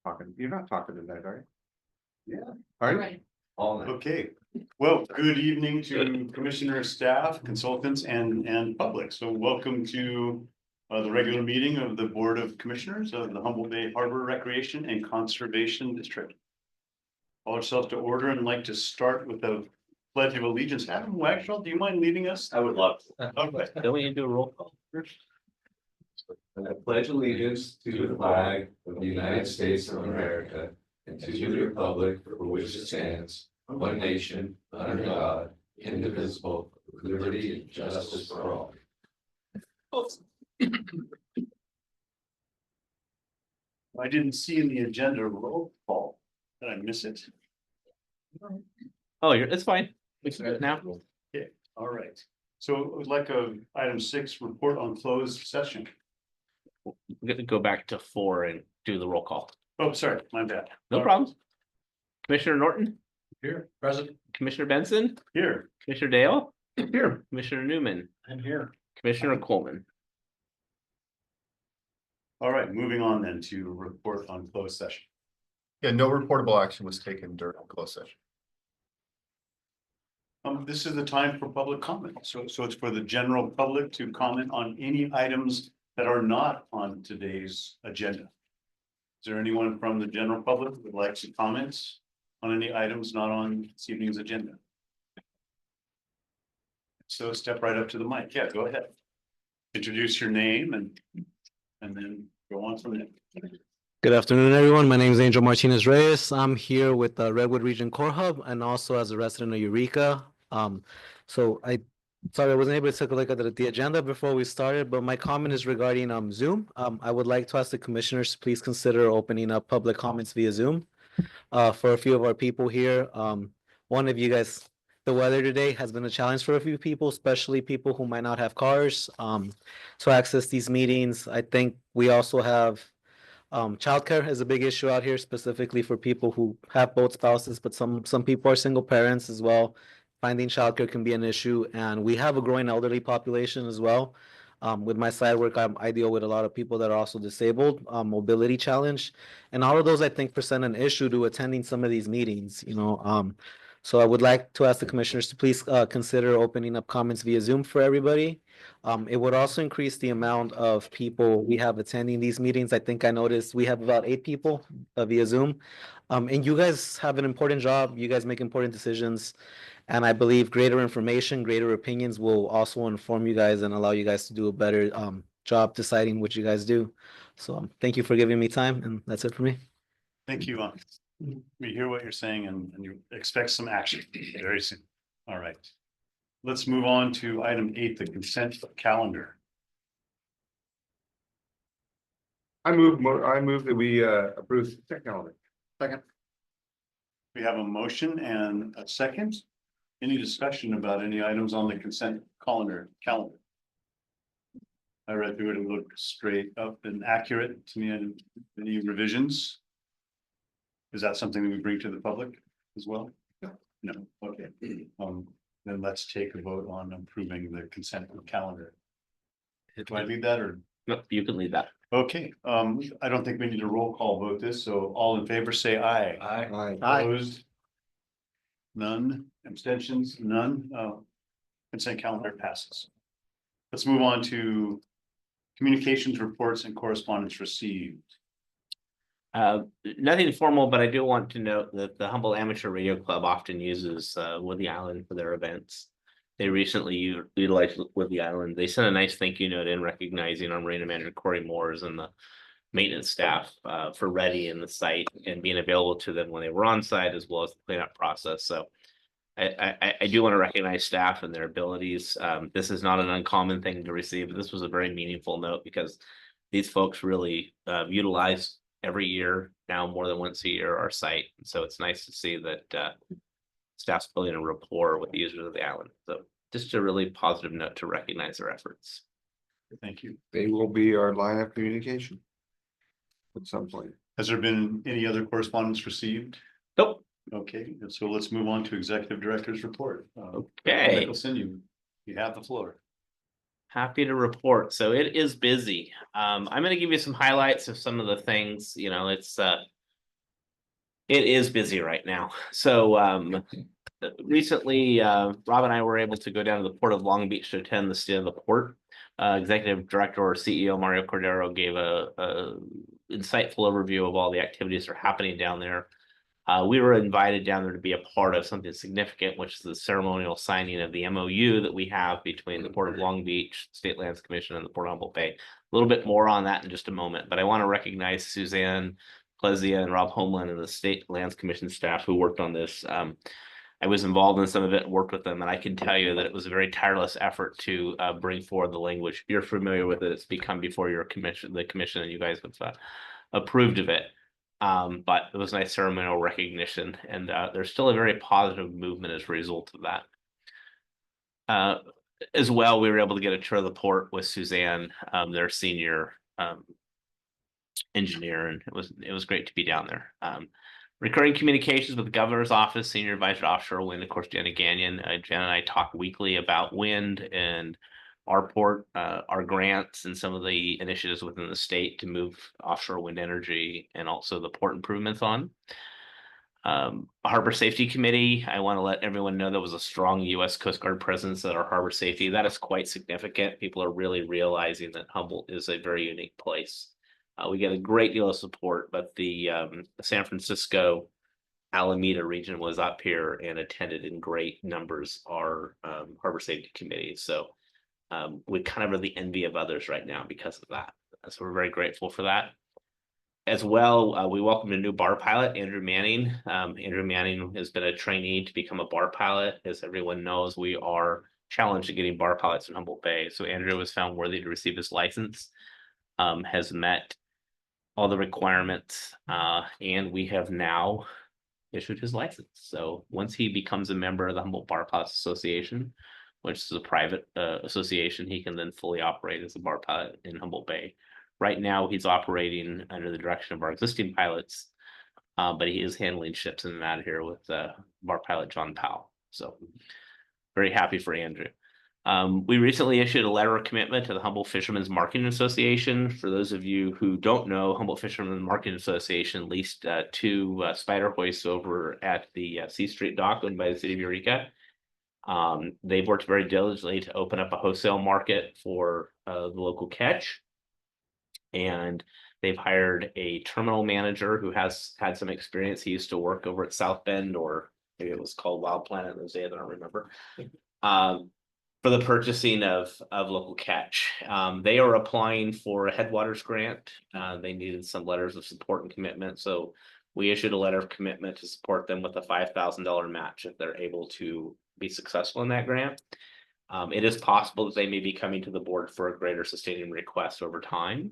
Talking, you're not talking tonight, are you? Yeah. Are you? Right. All night. Okay, well, good evening to commissioner, staff, consultants, and public. So welcome to the regular meeting of the Board of Commissioners of the Humboldt Bay Harbor Recreation and Conservation District. Call ourselves to order and like to start with the Pledge of Allegiance. Adam Wagshall, do you mind leading us? I would love to. Okay. Don't we need to do a roll call first? I pledge allegiance to the flag of the United States of America and to the republic for which it stands, one nation, under God, indivisible, with liberty and justice for all. I didn't see in the agenda roll call. Did I miss it? Oh, it's fine. We can do it now. Okay, all right. So we'd like item 6, report on closed session. We're gonna go back to 4 and do the roll call. Oh, sorry, my bad. No problem. Commissioner Norton, Here, present. Commissioner Benson, Here. Commissioner Dale, Here. Commissioner Newman, I'm here. Commissioner Coleman. All right, moving on then to report on closed session. Yeah, no reportable action was taken during closed session. This is the time for public comment. So it's for the general public to comment on any items that are not on today's agenda. Is there anyone from the general public who would like to comment on any items not on this evening's agenda? So step right up to the mic. Yeah, go ahead. Introduce your name and then go on from there. Good afternoon, everyone. My name is Angel Martinez Reyes. I'm here with the Redwood Region Core Hub and also as a resident of Eureka. Sorry, I wasn't able to take a look at the agenda before we started, but my comment is regarding Zoom. I would like to ask the commissioners to please consider opening up public comments via Zoom for a few of our people here. One of you guys, the weather today has been a challenge for a few people, especially people who might not have cars to access these meetings. I think we also have childcare is a big issue out here, specifically for people who have both spouses, but some people are single parents as well. Finding childcare can be an issue, and we have a growing elderly population as well. With my side work, I deal with a lot of people that are also disabled, mobility challenge, and all of those I think present an issue to attending some of these meetings. So I would like to ask the commissioners to please consider opening up comments via Zoom for everybody. It would also increase the amount of people we have attending these meetings. I think I noticed we have about 8 people via Zoom. And you guys have an important job. You guys make important decisions. And I believe greater information, greater opinions will also inform you guys and allow you guys to do a better job deciding what you guys do. So thank you for giving me time, and that's it for me. Thank you. We hear what you're saying and you expect some action very soon. All right. Let's move on to item 8, the consent calendar. I move that we approve the calendar. Second. We have a motion and a second. Any discussion about any items on the consent calendar? I read through it. It looked straight up and accurate to me. And any revisions? Is that something that we bring to the public as well? No. Okay. Then let's take a vote on approving the consent calendar. Do I lead that or? No, you can lead that. Okay, I don't think we need a roll call vote this, so all in favor say aye. Aye. Opposed? None, abstentions, none, consent calendar passes. Let's move on to communications reports and correspondence received. Nothing formal, but I do want to note that the Humboldt Amateur Radio Club often uses Woodley Island for their events. They recently utilized Woodley Island. They sent a nice thank you note in recognizing our Marina Manager Corey Moores and the maintenance staff for readying the site and being available to them when they were on site, as well as the cleanup process. So I do want to recognize staff and their abilities. This is not an uncommon thing to receive. This was a very meaningful note because these folks really utilize every year now more than once a year our site. So it's nice to see that staff's building a rapport with the users of the island. So just a really positive note to recognize their efforts. Thank you. They will be our line of communication at some point. Has there been any other correspondence received? Nope. Okay, so let's move on to executive director's report. Okay. Nicholson, you have the floor. Happy to report. So it is busy. I'm going to give you some highlights of some of the things. It's It is busy right now. So recently, Rob and I were able to go down to the Port of Long Beach to attend the State of the Port. Executive Director or CEO Mario Cordero gave a insightful overview of all the activities that are happening down there. We were invited down there to be a part of something significant, which is the ceremonial signing of the MOU that we have between the Port of Long Beach, State Lands Commission, and the Port of Humboldt Bay. A little bit more on that in just a moment, but I want to recognize Suzanne Plezia and Rob Homeland and the State Lands Commission staff who worked on this. I was involved in some of it, worked with them, and I can tell you that it was a very tireless effort to bring forward the language. You're familiar with it. It's become before your commission, the commission, and you guys have approved of it. But it was a nice ceremonial recognition, and there's still a very positive movement as a result of that. As well, we were able to get a tour of the port with Suzanne, their senior engineer, and it was great to be down there. Recurring communications with the governor's office, senior advisor to offshore wind, of course, Jenna Gagnon. Jen and I talk weekly about wind and our port, our grants, and some of the initiatives within the state to move offshore wind energy and also the port improvements on. Harbor Safety Committee, I want to let everyone know there was a strong U.S. Coast Guard presence at our harbor safety. That is quite significant. People are really realizing that Humboldt is a very unique place. We get a great deal of support, but the San Francisco Alameda region was up here and attended in great numbers our Harbor Safety Committee. So we kind of are the envy of others right now because of that. So we're very grateful for that. As well, we welcomed a new bar pilot, Andrew Manning. Andrew Manning has been a trainee to become a bar pilot. As everyone knows, we are challenged at getting bar pilots in Humboldt Bay. So Andrew was found worthy to receive his license, has met all the requirements, and we have now issued his license. So once he becomes a member of the Humboldt Bar Pilots Association, which is a private association, he can then fully operate as a bar pilot in Humboldt Bay. Right now, he's operating under the direction of our existing pilots, but he is handling ships in and out of here with bar pilot John Powell. So very happy for Andrew. We recently issued a letter of commitment to the Humboldt Fishermen's Marketing Association. For those of you who don't know, Humboldt Fishermen's Marketing Association leased two spider hoists over at the C Street dock owned by the city of Eureka. They've worked very diligently to open up a wholesale market for the local catch. And they've hired a terminal manager who has had some experience. He used to work over at South Bend, or maybe it was called Wild Planet in those days, I don't remember. For the purchasing of local catch. They are applying for a headwaters grant. They needed some letters of support and commitment. So we issued a letter of commitment to support them with a $5,000 match if they're able to be successful in that grant. It is possible that they may be coming to the board for a greater sustaining request over time,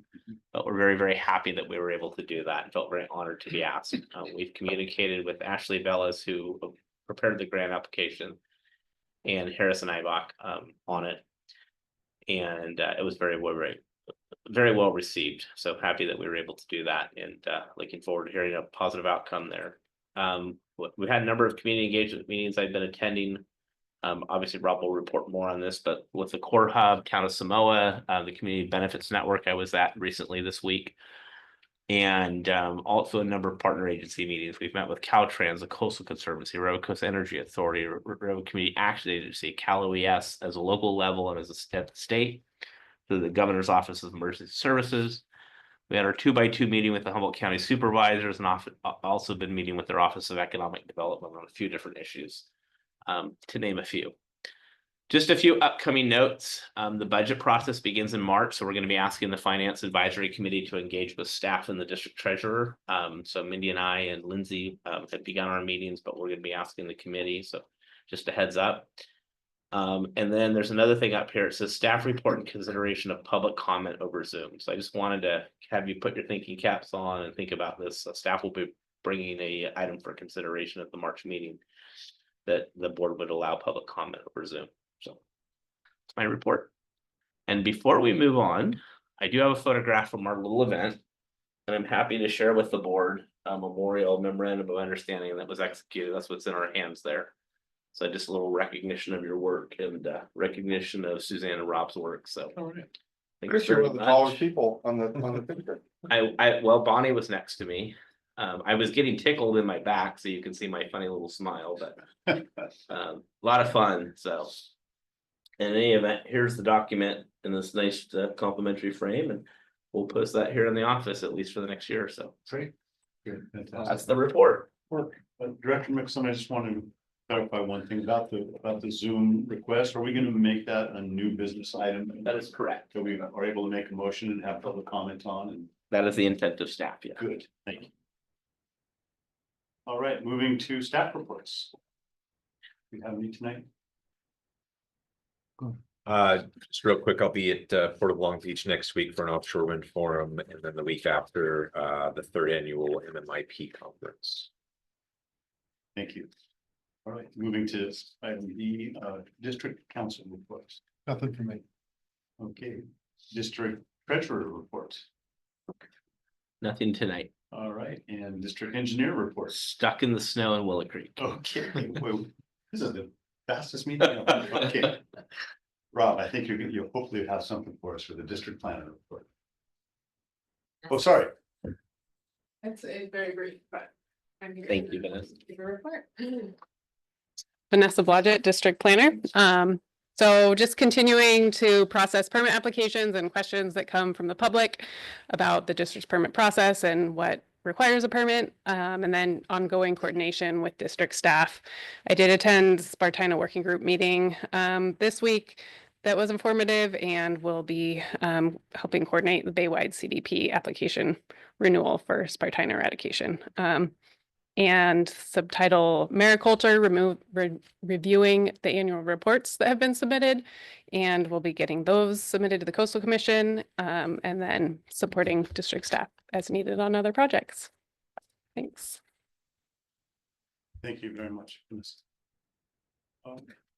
but we're very, very happy that we were able to do that and felt very honored to be asked. We've communicated with Ashley Bellis, who prepared the grant application, and Harrison Ibach on it. And it was very well received. So happy that we were able to do that, and looking forward to hearing a positive outcome there. We've had a number of community engagement meetings I've been attending. Obviously, Rob will report more on this, but with the Core Hub, Town of Samoa, the Community Benefits Network I was at recently this week, and also a number of partner agency meetings. We've met with Caltrans, the Coastal Conservancy, Road Coast Energy Authority, Road Community Action Agency, Cal OES as a local level and as a state, through the Governor's Office of Emergency Services. We had our 2x2 meeting with the Humboldt County Supervisors, and also been meeting with their Office of Economic Development on a few different issues, to name a few. Just a few upcoming notes. The budget process begins in March, so we're going to be asking the Finance Advisory Committee to engage with staff and the district treasurer. So Mindy and I and Lindsay have begun our meetings, but we're going to be asking the committee, so just a heads up. And then there's another thing up here. It says staff report and consideration of public comment over Zoom. So I just wanted to have you put your thinking caps on and think about this. Staff will be bringing a item for consideration at the March meeting that the board would allow public comment over Zoom. So that's my report. And before we move on, I do have a photograph from our little event, and I'm happy to share with the board a memorial memorandum of understanding that was executed. That's what's in our hands there. So just a little recognition of your work and recognition of Suzanne and Rob's work. So All right. thanks Chris, you're very one of the much. tallest people on the picture. Well, Bonnie was next to me. I was getting tickled in my back, so you can see my funny little smile, but a lot of fun, so. In any event, here's the document in this nice complimentary frame, and we'll post that here in the office, at least for the next year or so. Great. Good, fantastic. That's the report. Director Mixon, I just want to clarify one thing about the Zoom request. Are we going to make that a new business item? That is correct. So we are able to make a motion and have public comment on, and That is the intent of staff, yeah. good, thank you. All right, moving to staff reports. Do we have any tonight? Just real quick, I'll be at Port of Long Beach next week for an offshore wind forum, and then the week after the third annual MMIP conference. Thank you. All right, moving to item B, district council reports. Nothing for me. Okay, district treasurer report. Nothing tonight. All right, and district engineer reports. Stuck in the snow in Willow Creek. Okay, well, this is the fastest meeting. Okay. Rob, I think you'll hopefully have something for us for the district planner report. Oh, sorry. It's a very brief, but. I'm here Thank to you, Vanessa. give a report. Vanessa Blodgett, District Planner. So just continuing to process permit applications and questions that come from the public about the district's permit process and what requires a permit, and then ongoing coordination with district staff. I did attend Spartina Working Group meeting this week. That was informative, and will be helping coordinate the Baywide CDP application renewal for Spartina eradication. And subtitle Mariculture, reviewing the annual reports that have been submitted, and we'll be getting those submitted to the Coastal Commission, and then supporting district staff as needed on other projects. Thanks. Thank you very much.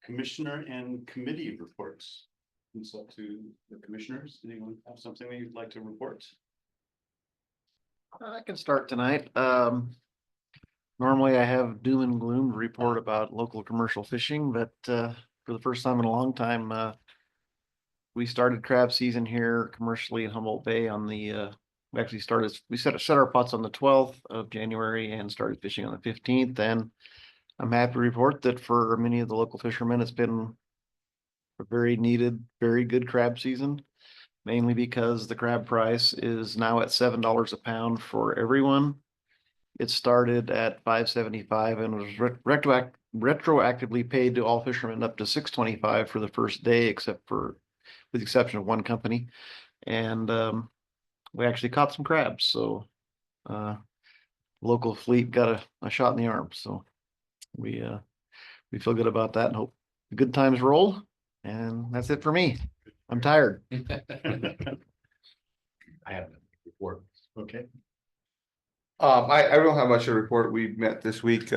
Commissioner and committee reports. It's up to the commissioners. Anyone have something that you'd like to report? I can start tonight. Normally I have doom and gloom to report about local commercial fishing, but for the first time in a long time, we started crab season here commercially in Humboldt Bay on the, we actually started, we set our pots on the 12th of January and started fishing on the 15th. And I'm happy to report that for many of the local fishermen, it's been a very needed, very good crab season, mainly because the crab price is now at $7 a pound for everyone. It started at $5.75 and was retroactively paid to all fishermen up to $6.25 for the first day, with the exception of one company. And we actually caught some crabs, so local fleet got a shot in the arm. So we feel good about that and hope the good times roll. And that's it for me. I'm tired. I have a report. Okay. I don't have much to report. We met last week,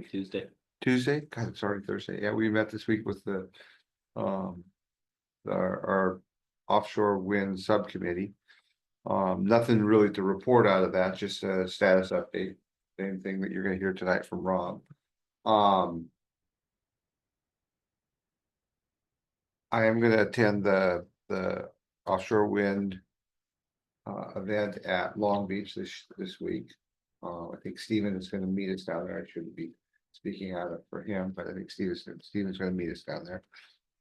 Tuesday. God, it's already Thursday. Yeah, we met this week with the our offshore wind subcommittee. Nothing really to report out of that, just a status update. Same thing that you're gonna hear tonight from Rob. I am gonna attend the offshore wind event at Long Beach this week. I think Stephen is gonna meet us down there. I shouldn't be speaking out for him, but I think Stephen's gonna meet us down there.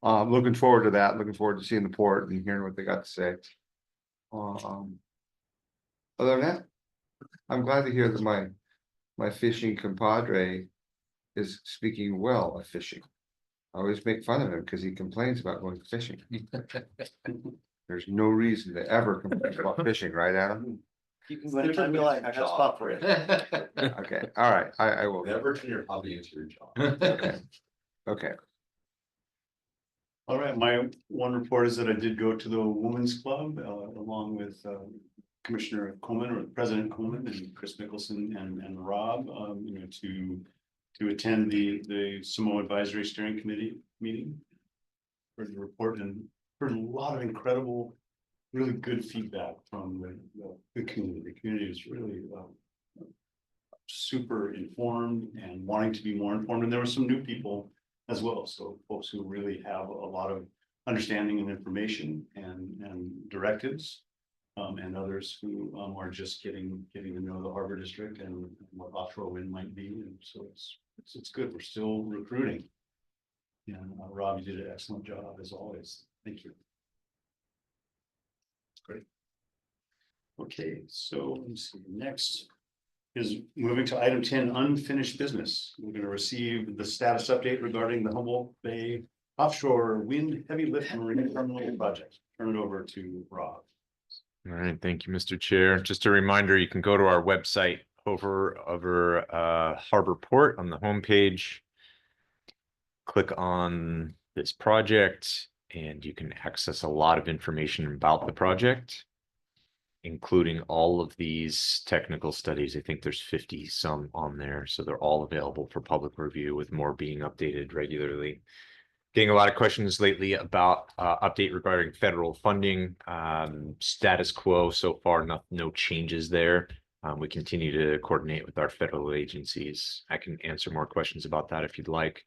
Looking forward to that, looking forward to seeing the port and hearing what they got to say. Other than that, I'm glad to hear that my fishing compadre is speaking well of fishing. I always make fun of him because he complains about going fishing. There's no reason to ever complain about fishing, right, Adam? Anytime you like, I got a spot for you. Okay, all right, I will. Never turn your hobby into your job. Okay. All right, my one report is that I did go to the Women's Club along with Commissioner Coleman, or President Coleman, and Chris Mickelson and Rob, to attend the Samoa Advisory Steering Committee meeting for the report, and heard a lot of incredible, really good feedback from the community. The community is really super informed and wanting to be more informed, and there were some new people as well. So folks who really have a lot of understanding and information and directives. and others who are just getting to know the harbor district and what offshore wind might be. And so it's good. We're still recruiting. And Rob, you did an excellent job as always. Thank you. Great. Okay, so let me see. Next is moving to item 10, unfinished business. We're going to receive the status update regarding the Humboldt Bay offshore wind heavy lift marine terminal project. Turn it over to Rob. All right, thank you, Mr. Chair. Just a reminder, you can go to our website over Harbor Port on the homepage. Click on this project and you can access a lot of information about the project, including all of these technical studies. I think there's 50 some on there, so they're all available for public review, with more being updated regularly. Getting a lot of questions lately about update regarding federal funding. Status quo so far, no changes there. We continue to coordinate with our federal agencies. I can answer more questions about that if you'd like.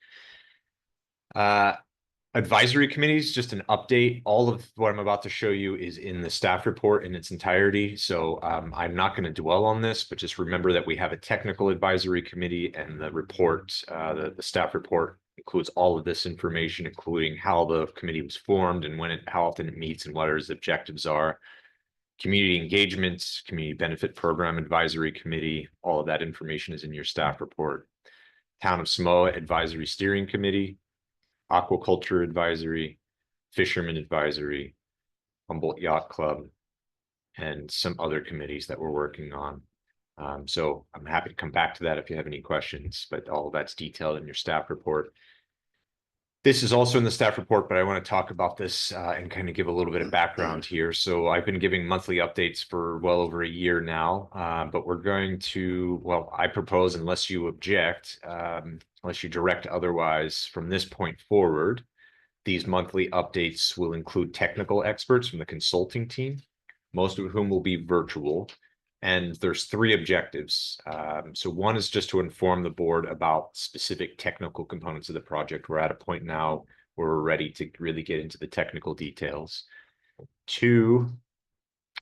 Advisory committees, just an update. All of what I'm about to show you is in the staff report in its entirety. So I'm not going to dwell on this, but just remember that we have a technical advisory committee, and the report, the staff report includes all of this information, including how the committee was formed and how often it meets and what its objectives are. Community engagements, community benefit program advisory committee, all of that information is in your staff report. Town of Samoa Advisory Steering Committee, Aquaculture Advisory, Fisherman Advisory, Humboldt Yacht Club, and some other committees that we're working on. So I'm happy to come back to that if you have any questions, but all of that's detailed in your staff report. This is also in the staff report, but I want to talk about this and kind of give a little bit of background here. So I've been giving monthly updates for well over a year now, but we're going to, well, I propose, unless you object, unless you direct otherwise, from this point forward, these monthly updates will include technical experts from the consulting team, most of whom will be virtual. And there's 3 objectives. So one is just to inform the board about specific technical components of the project. We're at a point now where we're ready to really get into the technical details. 2,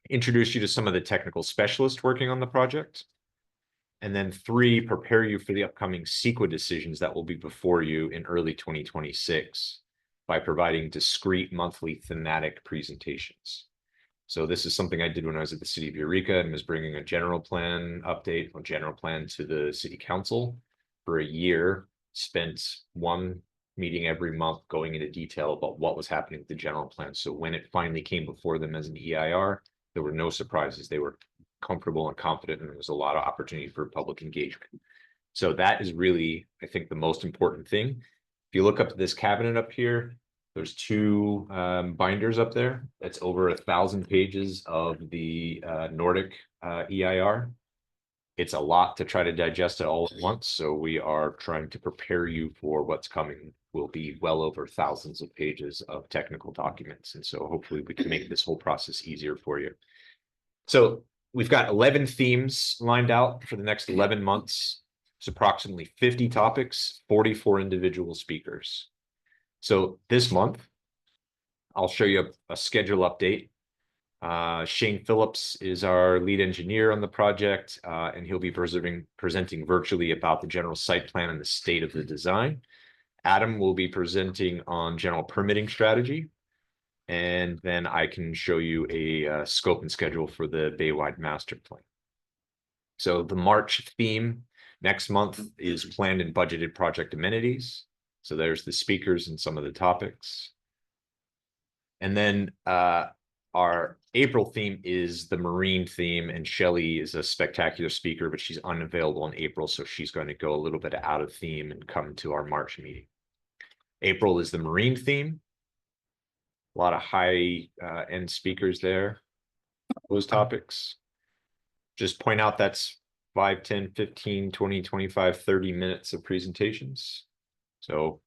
introduce you to some of the technical specialists working on the project. And then 3, prepare you for the upcoming CEQA decisions that will be before you in early 2026 by providing discrete monthly thematic presentations. So this is something I did when I was at the city of Eureka and was bringing a general plan update or general plan to the city council for a year, spent one meeting every month going into detail about what was happening with the general plan. So when it finally came before them as an EIR, there were no surprises. They were comfortable and confident, and there was a lot of opportunity for public engagement. So that is really, I think, the most important thing. If you look up this cabinet up here, there's 2 binders up there. That's over 1,000 pages of the Nordic EIR. It's a lot to try to digest it all at once. So we are trying to prepare you for what's coming. Will be well over thousands of pages of technical documents. And so hopefully we can make this whole process easier for you. So we've got 11 themes lined out for the next 11 months. It's approximately 50 topics, 44 individual speakers. So this month, I'll show you a schedule update. Shane Phillips is our lead engineer on the project, and he'll be presenting virtually about the general site plan and the state of the design. Adam will be presenting on general permitting strategy. And then I can show you a scope and schedule for the Baywide Master Plan. So the March theme next month is planned and budgeted project amenities. So there's the speakers and some of the topics. And then our April theme is the marine theme, and Shelley is a spectacular speaker, but she's unavailable in April, so she's going to go a little bit out of theme and come to our March meeting. April is the marine theme. A lot of high end speakers there. Those topics. Just point out that's 5, 10, 15, 20, 25, 30 minutes of presentations. So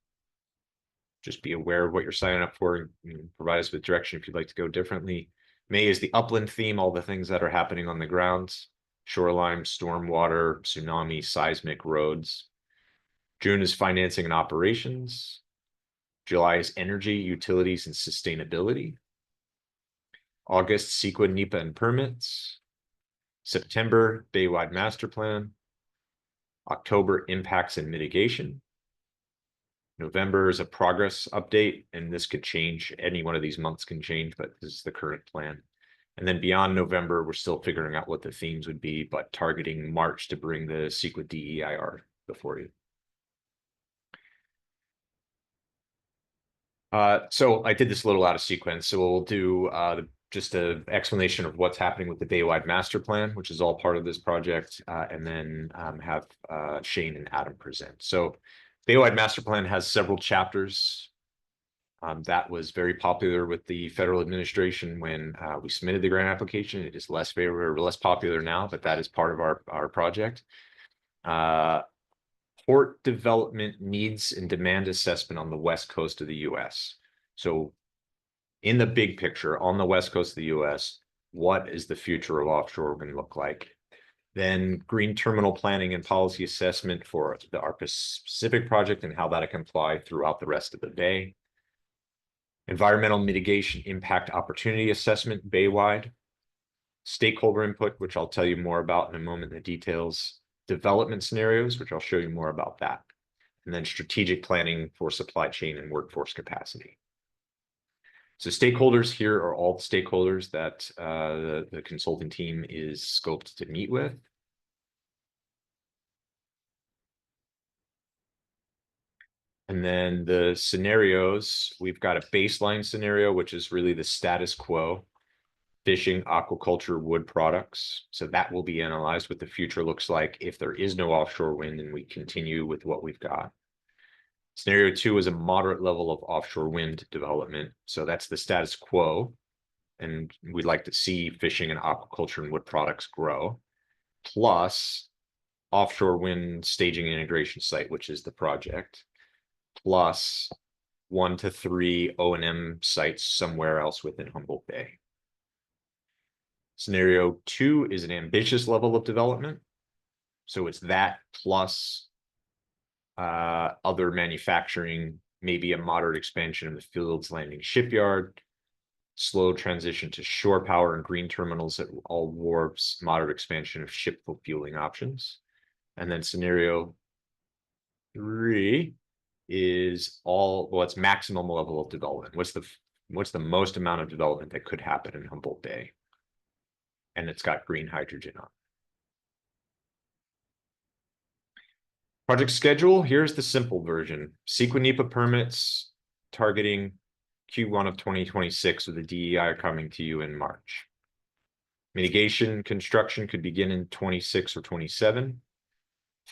just be aware of what you're signing up for and provide us with direction if you'd like to go differently. May is the upland theme, all the things that are happening on the grounds, shoreline, stormwater, tsunami, seismic, roads. June is financing and operations. July is energy, utilities, and sustainability. August, CEQA, NEPA and permits. September, Baywide Master Plan. October, impacts and mitigation. November is a progress update, and this could change. Any one of these months can change, but this is the current plan. And then beyond November, we're still figuring out what the themes would be, but targeting March to bring the CEQA DEIR before you. So I did this a little out of sequence. So we'll do just an explanation of what's happening with the Baywide Master Plan, which is all part of this project, and then have Shane and Adam present. So Baywide Master Plan has several chapters. That was very popular with the federal administration when we submitted the grant application. It is less favorable, less popular now, but that is part of our project. Port development needs and demand assessment on the west coast of the US. So in the big picture, on the west coast of the US, what is the future of offshore going to look like? Then green terminal planning and policy assessment for our Pacific project and how that can apply throughout the rest of the bay. Environmental mitigation impact opportunity assessment baywide. Stakeholder input, which I'll tell you more about in a moment in the details. Development scenarios, which I'll show you more about that. And then strategic planning for supply chain and workforce capacity. So stakeholders here are all the stakeholders that the consulting team is scoped to meet with. And then the scenarios, we've got a baseline scenario, which is really the status quo. Fishing, aquaculture, wood products. So that will be analyzed what the future looks like if there is no offshore wind and we continue with what we've got. Scenario 2 is a moderate level of offshore wind development. So that's the status quo. And we'd like to see fishing and aquaculture and wood products grow. Plus offshore wind staging and integration site, which is the project. Plus 1 to 3 O&M sites somewhere else within Humboldt Bay. Scenario 2 is an ambitious level of development. So it's that plus other manufacturing, maybe a moderate expansion of the Fields Landing shipyard, slow transition to shore power and green terminals at all wharves, moderate expansion of ship fueling options. And then scenario 3 is it's maximum level of development. What's the most amount of development that could happen in Humboldt Bay? And it's got green hydrogen on. Project schedule, here's the simple version. CEQA NEPA permits targeting Q1 of 2026 with the DEI coming to you in March. Mitigation construction could begin in 26 or 27.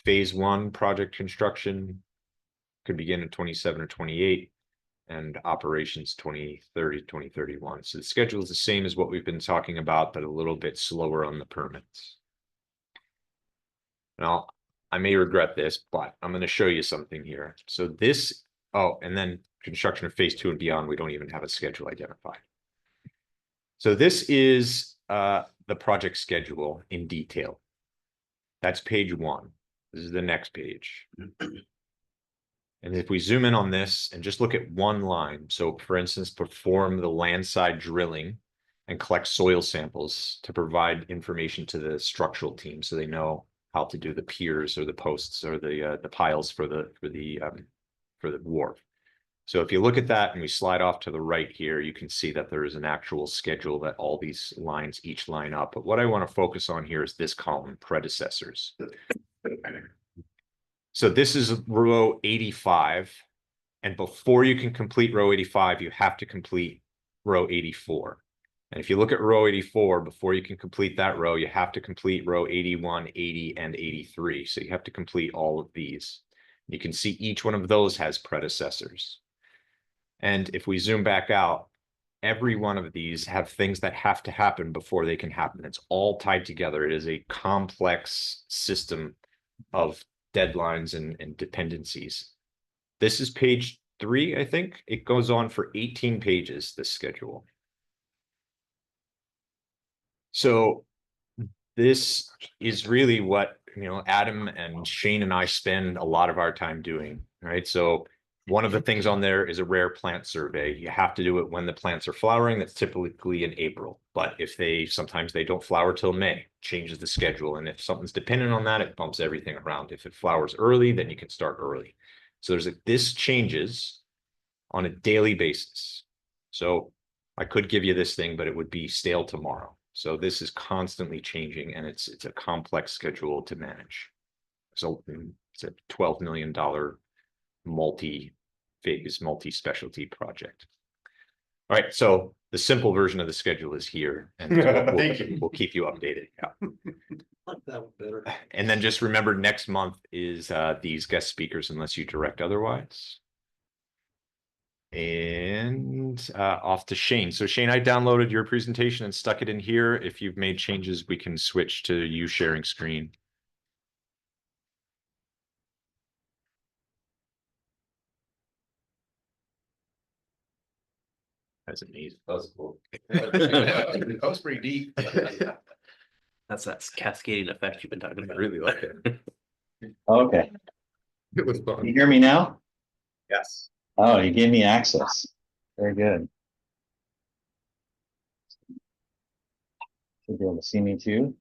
Phase 1 project construction could begin in 27 or 28. And operations 2030, 2031. So the schedule is the same as what we've been talking about, but a little bit slower on the permits. Now, I may regret this, but I'm going to show you something here. So this, and then construction of phase 2 and beyond, we don't even have a schedule identified. So this is the project schedule in detail. That's page 1. This is the next page. And if we zoom in on this and just look at one line, so for instance, perform the landside drilling and collect soil samples to provide information to the structural team so they know how to do the piers or the posts or the piles for the wharf. So if you look at that and we slide off to the right here, you can see that there is an actual schedule that all these lines each line up. But what I want to focus on here is this column, predecessors. So this is row 85, and before you can complete row 85, you have to complete row 84. And if you look at row 84, before you can complete that row, you have to complete row 81, 80, and 83. So you have to complete all of these. You can see each one of those has predecessors. And if we zoom back out, every one of these have things that have to happen before they can happen. It's all tied together. It is a complex system of deadlines and dependencies. This is page 3, I think. It goes on for 18 pages, this schedule. So this is really what, Adam and Shane and I spend a lot of our time doing, right? So One of the things on there is a rare plant survey. You have to do it when the plants are flowering. That's typically in April. But if sometimes they don't flower till May, changes the schedule. And if something's dependent on that, it bumps everything around. If it flowers early, then you can start early. So this changes on a daily basis. So I could give you this thing, but it would be stale tomorrow. So this is constantly changing, and it's a complex schedule to manage. So it's a $12 million multi-phase, multi-specialty project. All right, so the simple version of the schedule is here, and Thank you. We'll keep you updated. Yeah. Like that one better. And then just remember, next month is these guest speakers, unless you direct otherwise. And off to Shane. So Shane, I downloaded your presentation and stuck it in here. If you've made changes, we can switch to you sharing screen. That's amazing. That was cool. That was pretty deep. That's that cascading effect you've been talking I about. really like it. Okay, It was you fun. hear me now? Yes. Oh, you gave me access. Very good. Should be able to see me too.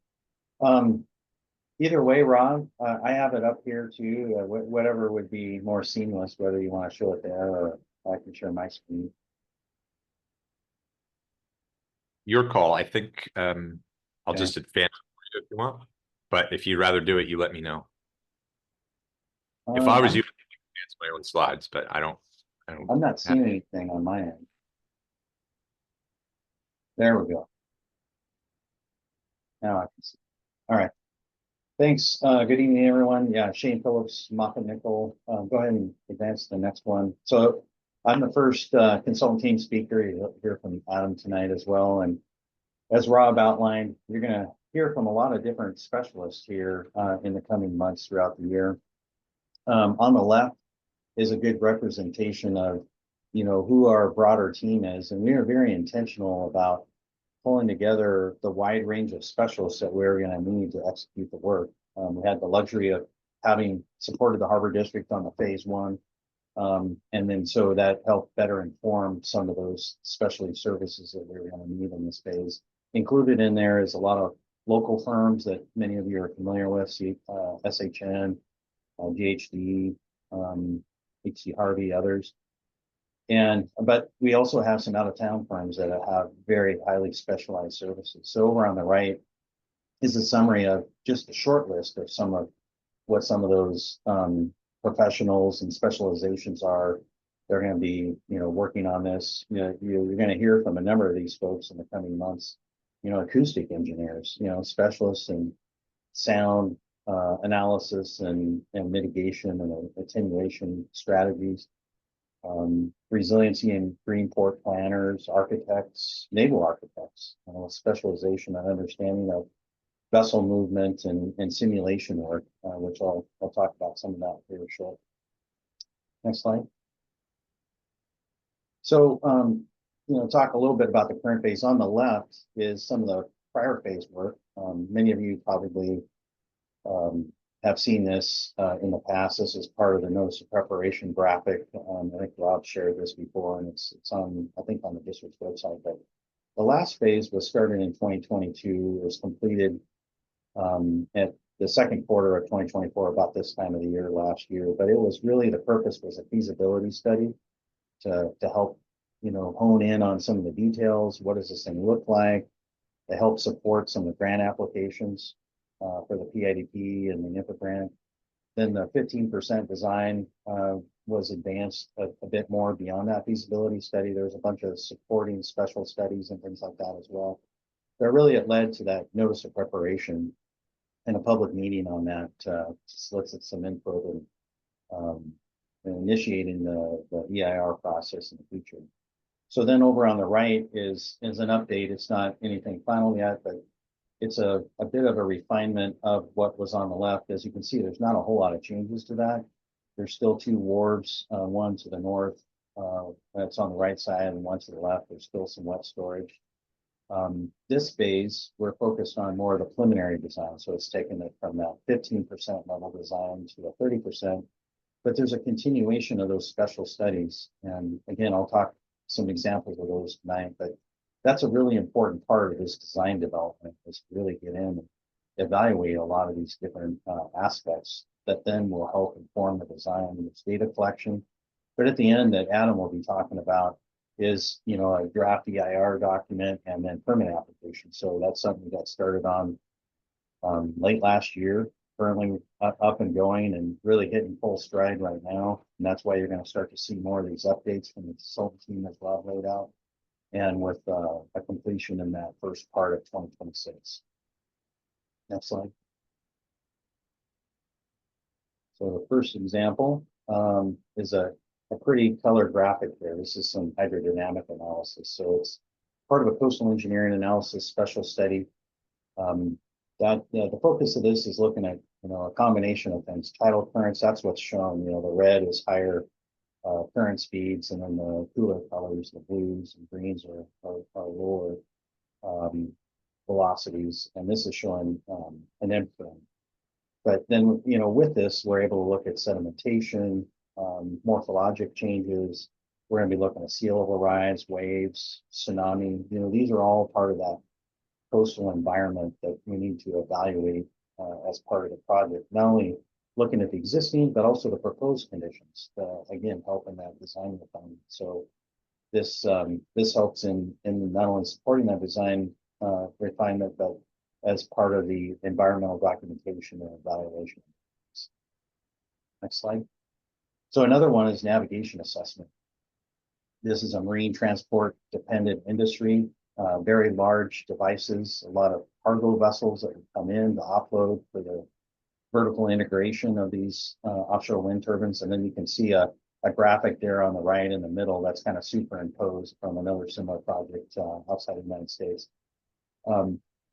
Either way, Rob, I have it up here too, whatever would be more seamless, whether you want to show it there or I can share my screen. Your call. I think I'll Okay. just advance it if you want. But if you'd rather do it, you let me know. If I was you, I'd advance my own slides, but I don't. I'm not seeing anything on my end. There we go. Now I can see. All right. Thanks. Good evening, everyone. Yeah, Shane Phillips, Moffett Nickel. Go ahead and advance to the next one. So I'm the first consultant team speaker. You'll hear from Adam tonight as well. And as Rob outlined, you're going to hear from a lot of different specialists here in the coming months throughout the year. On the left is a good representation of, who our broader team is. And we are very intentional about pulling together the wide range of specialists that we're going to need to execute the work. We had the luxury of having supported the Harbor District on the phase one. And then so that helped better inform some of those specialty services that we're going to need in this phase. Included in there is a lot of local firms that many of you are familiar with, SHN, GHD, HC Harvey, others. But we also have some out of town firms that have very highly specialized services. So over on the right is a summary of just a short list of some of those professionals and specializations are. They're going to be, working on this. You're going to hear from a number of these folks in the coming months. Acoustic engineers, specialists in sound analysis and mitigation and attenuation strategies. Resiliency and green port planners, architects, naval architects, specialization and understanding of vessel movement and simulation work, which I'll talk about some of that here shortly. Next slide. So, talk a little bit about the current phase. On the left is some of the prior phase work. Many of you probably have seen this in the past. This is part of the notice of preparation graphic. I think Rob shared this before, and it's on, I think, on the district's website. But the last phase was started in 2022. It was completed at the second quarter of 2024, about this time of the year last year. But it was really, the purpose was a feasibility study to help, hone in on some of the details. What does this thing look like? To help support some of the grant applications for the PIDP and the NIFA grant. Then the 15% design was advanced a bit more beyond that feasibility study. There's a bunch of supporting special studies and things like that as well. But really it led to that notice of preparation and a public meeting on that to solicit some input and initiating the EIR process in the future. So then over on the right is an update. It's not anything final yet, but it's a bit of a refinement of what was on the left. As you can see, there's not a whole lot of changes to that. There's still two wharves, one to the north, that's on the right side, and one to the left. There's still some wet storage. This phase, we're focused on more of the preliminary design. So it's taken it from that 15% level design to a 30% But there's a continuation of those special studies. And again, I'll talk some examples of those tonight, but that's a really important part of this design development, is to really get in and evaluate a lot of these different aspects that then will help inform the design and its data collection. But at the end, that Adam will be talking about is, you know, a draft EIR document and then permit application. So that's something we got started on late last year, currently up and going and really hitting full stride right now. And that's why you're going to start to see more of these updates from the consultant team as Rob laid out, and with a completion in that first part of 2026. Next slide. So the first example is a pretty color graphic there. This is some hydrodynamic analysis. So it's part of a coastal engineering analysis special study. The focus of this is looking at, you know, a combination of things. Tidal currents, that's what's shown. You know, the red is higher current speeds, and then the cooler colors, the blues and greens are lower velocities. And this is showing an infilling. But then, you know, with this, we're able to look at sedimentation, morphologic changes. We're going to be looking at sea level rise, waves, tsunami. You know, these are all part of that coastal environment that we need to evaluate as part of the project. Not only looking at the existing, but also the proposed conditions. Again, helping that design refinement. So this helps in not only supporting that design refinement, but as part of the environmental documentation and evaluation. Next slide. So another one is navigation assessment. This is a marine transport dependent industry, very large devices, a lot of cargo vessels that come in to offload for the vertical integration of these offshore wind turbines. And then you can see a graphic there on the right in the middle that's kind of superimposed from another similar project outside of the United States.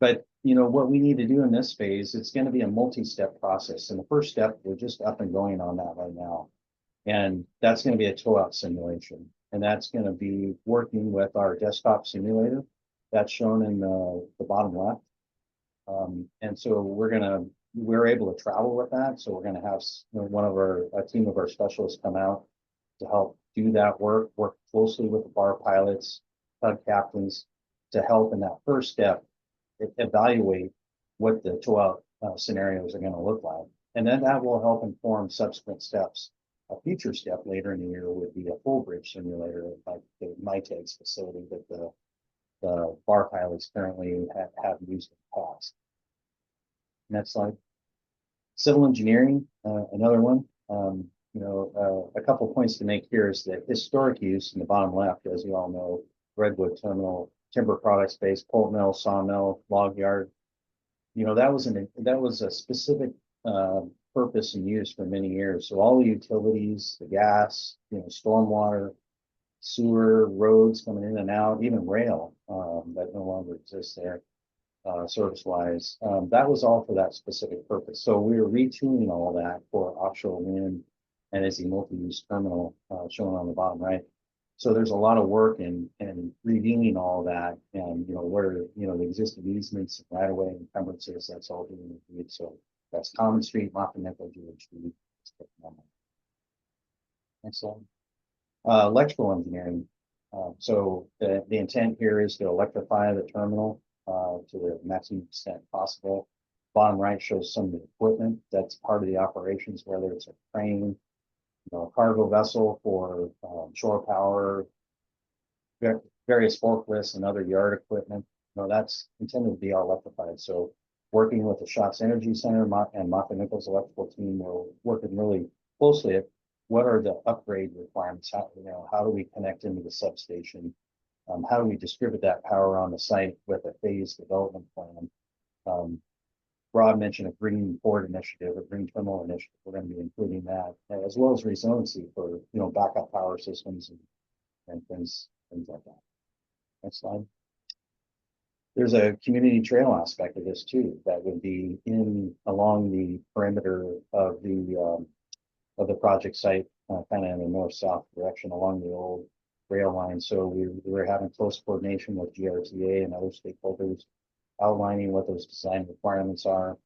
But you know what we need to do in this phase, it's going to be a multi-step process. And the first step, we're just up and going on that right now. And that's going to be a tow-out simulation. And that's going to be working with our desktop simulator. That's shown in the bottom left. And so we're able to travel with that. So we're going to have a team of our specialists come out to help do that work closely with the bar pilots, tug captains, to help in that first step evaluate what the tow-out scenarios are going to look like. And then that will help inform subsequent steps. A future step later in the year would be a full bridge simulator, like the MITEG's facility that the bar pilots currently have used in the past. Next slide. Civil engineering, another one. A couple points to make here is that historic use in the bottom left, as you all know, Redwood Terminal, timber products base, pulp mill, sawmill, log yard. You know, that was a specific purpose and use for many years. So all the utilities, the gas, you know, stormwater, sewer, roads coming in and out, even rail that no longer exists there, service-wise. That was all for that specific purpose. So we were retuning all that for offshore wind and as a multi-use terminal shown on the bottom right. So there's a lot of work in reviewing all that, and you know where the existing easements and right-of-way encumbrances, that's all being reviewed. So that's Common Street, Moffett Nickel, GHD. Next slide. Electrical engineering. So the intent here is to electrify the terminal to the maximum extent possible. Bottom right shows some of the equipment that's part of the operations, whether it's a crane, you know, a cargo vessel for shore power, various forklifts and other yard equipment. You know, that's intended to be all electrified. So working with the Shots Energy Center and Moffett Nickel's electrical team, we're working really closely at what are the upgrade requirements. How do we connect into the substation? How do we distribute that power on the site with a phased development plan? Rob mentioned a green port initiative, a green terminal initiative. We're going to be including that, as well as resiliency for, you know, backup power systems and things like that. Next slide. There's a community trail aspect of this too that would be along the perimeter of the project site, kind of in the north-south direction along the old rail line. So we're having close coordination with GRTA and other stakeholders, outlining what those design requirements are,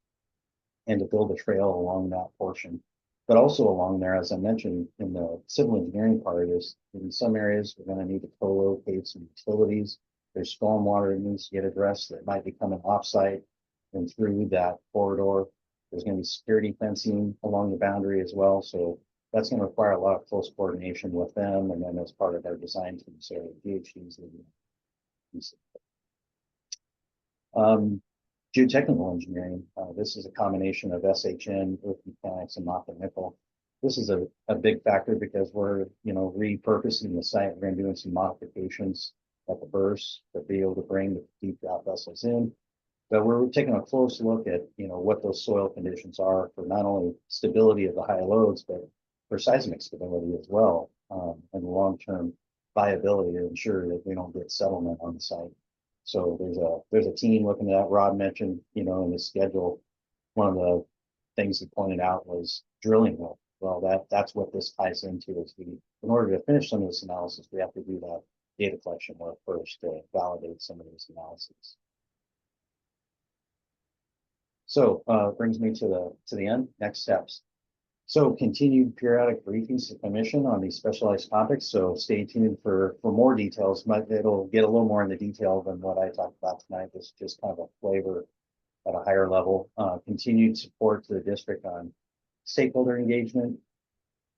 and to build a trail along that portion. But also along there, as I mentioned, in the civil engineering part is in some areas, we're gonna need to co-locate some utilities. There's stormwater that needs to get addressed that might be coming offsite and through that corridor. There's gonna be security fencing along the boundary as well, so that's gonna require a lot of close coordination with them, and then as part of our design team, so PhDs. Geotechnical engineering, this is a combination of SHN, earth mechanics, and Moffitt nickel. This is a big factor because we're, repurposing the site. We're gonna do some modifications at the berths to be able to bring the deep drop vessels in. But we're taking a close look at, what those soil conditions are for not only stability of the high loads, but for seismic stability as well, and long-term viability to ensure that we don't get settlement on the site. So there's a team looking at that. Rob mentioned, in the schedule, one of the things he pointed out was drilling well. Well, that's what this ties into is in order to finish some of this analysis, we have to do that data collection work first to validate some of these analyses. So brings me to the end, next steps. So continued periodic briefings to commission on these specialized topics. So stay tuned for more details. It'll get a little more into detail than what I talked about tonight. This is just kind of a flavor at a higher level. Continued support to the district on stakeholder engagement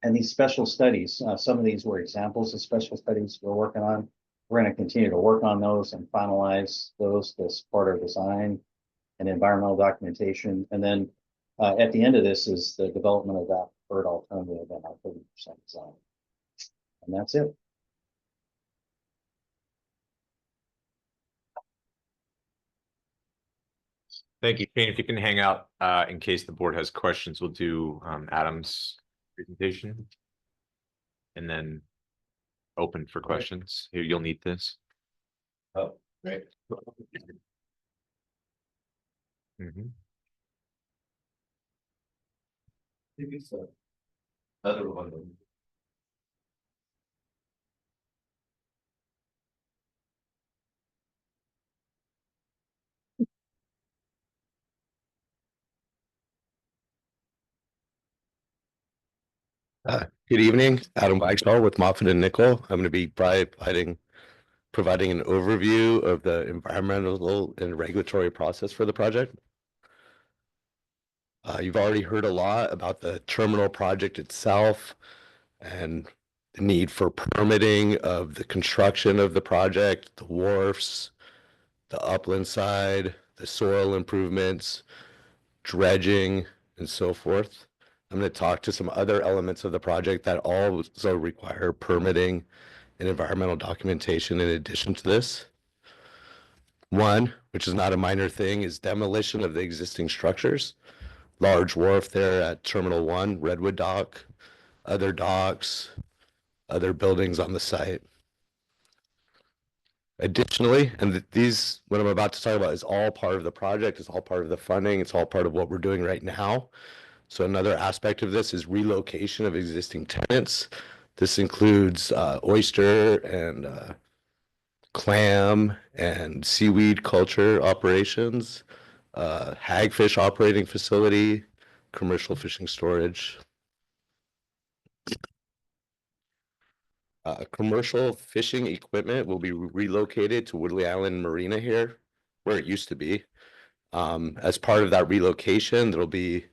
and these special studies. Some of these were examples of special studies we're working on. We're going to continue to work on those and finalize those to support our design and environmental documentation. And then at the end of this is the development of that preferred alternative and our 30% design. And that's it. Thank you, Shane. If you can hang out in case the board has questions, we'll do Adam's presentation. And then open for questions. Here, you'll need this. Oh, great. Mhm. Maybe it's the other one. Good evening, Adam Weichsel with Moffitt and Nickel. I'm going to be providing an overview of the environmental and regulatory process for the project. You've already heard a lot about the terminal project itself and the need for permitting of the construction of the project, the wharfs, the upland side, the soil improvements, dredging, and so forth. I'm going to talk to some other elements of the project that also require permitting and environmental documentation in addition to this. One, which is not a minor thing, is demolition of the existing structures. Large wharf there at Terminal 1, Redwood Dock, other docks, other buildings on the site. Additionally, and these, what I'm about to talk about is all part of the project, it's all part of the funding, it's all part of what we're doing right now. So another aspect of this is relocation of existing tenants. This includes oyster and clam and seaweed culture operations, hagfish operating facility, commercial fishing storage. Commercial fishing equipment will be relocated to Woodley Island Marina here, where it used to be. As part of that relocation, there'll be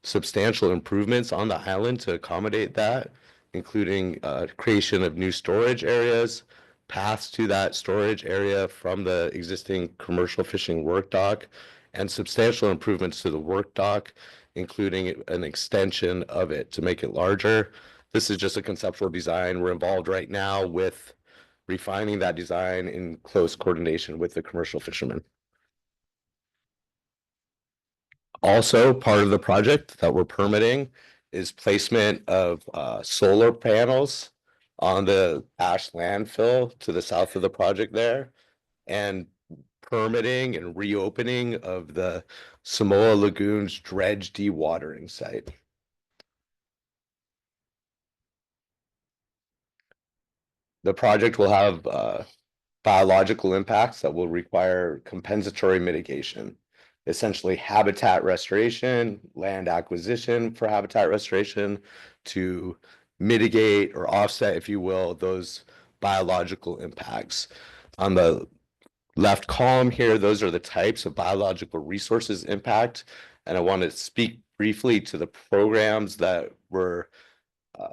substantial improvements on the island to accommodate that, including creation of new storage areas, paths to that storage area from the existing commercial fishing work dock, and substantial improvements to the work dock, including an extension of it to make it larger. This is just a conceptual design. We're involved right now with refining that design in close coordination with the commercial fishermen. Also, part of the project that we're permitting is placement of solar panels on the ash landfill to the south of the project there, and permitting and reopening of the Samoa Lagoon's dredge dewatering site. The project will have biological impacts that will require compensatory mitigation. essentially habitat restoration, land acquisition for habitat restoration to mitigate or offset, if you will, those biological impacts. On the left column here, those are the types of biological resources impact. And I want to speak briefly to the programs that we're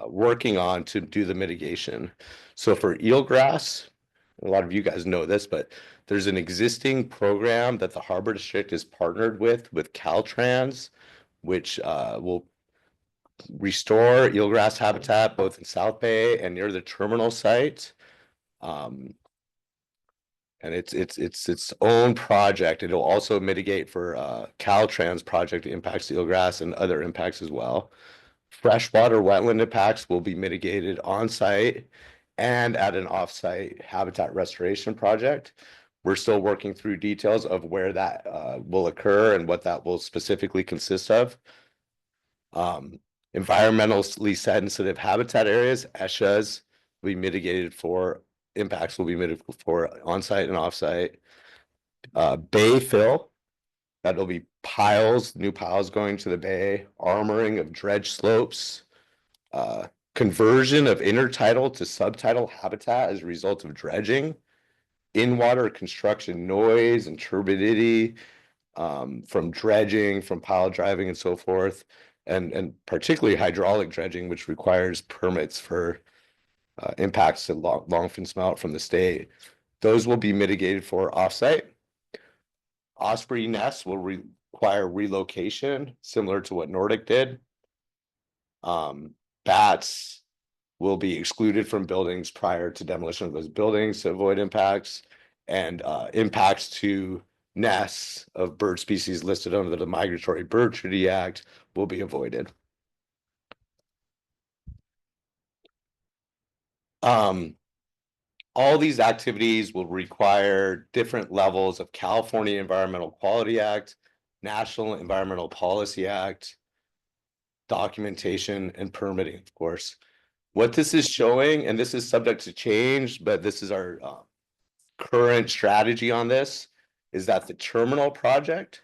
working on to do the mitigation. So for eelgrass, a lot of you guys know this, but there's an existing program that the Harbor District is partnered with Caltrans, which will restore eelgrass habitat both in South Bay and near the terminal site. And it's its own project. It'll also mitigate for Caltrans project impacts to eelgrass and other impacts as well. Freshwater wetland impacts will be mitigated on site and at an off-site habitat restoration project. We're still working through details of where that will occur and what that will specifically consist of. Environmentally sensitive habitat areas, ESHAs, will be mitigated for impacts will be mitigated for on-site and off-site. Bay fill, that'll be piles, new piles going to the bay, armoring of dredge slopes, conversion of intertidal to subtidal habitat as a result of dredging, in-water construction noise and turbidity from dredging, from pile driving and so forth, and particularly hydraulic dredging, which requires permits for impacts to longfin smelt from the state. Those will be mitigated for offsite. Osprey nests will require relocation, similar to what Nordic did. Bats will be excluded from buildings prior to demolition of those buildings to avoid impacts, and impacts to nests of bird species listed under the Migratory Bird Treaty Act will be avoided. All these activities will require different levels of California Environmental Quality Act, National Environmental Policy Act, documentation and permitting, of course. What this is showing, and this is subject to change, but this is our current strategy on this, is that the terminal project,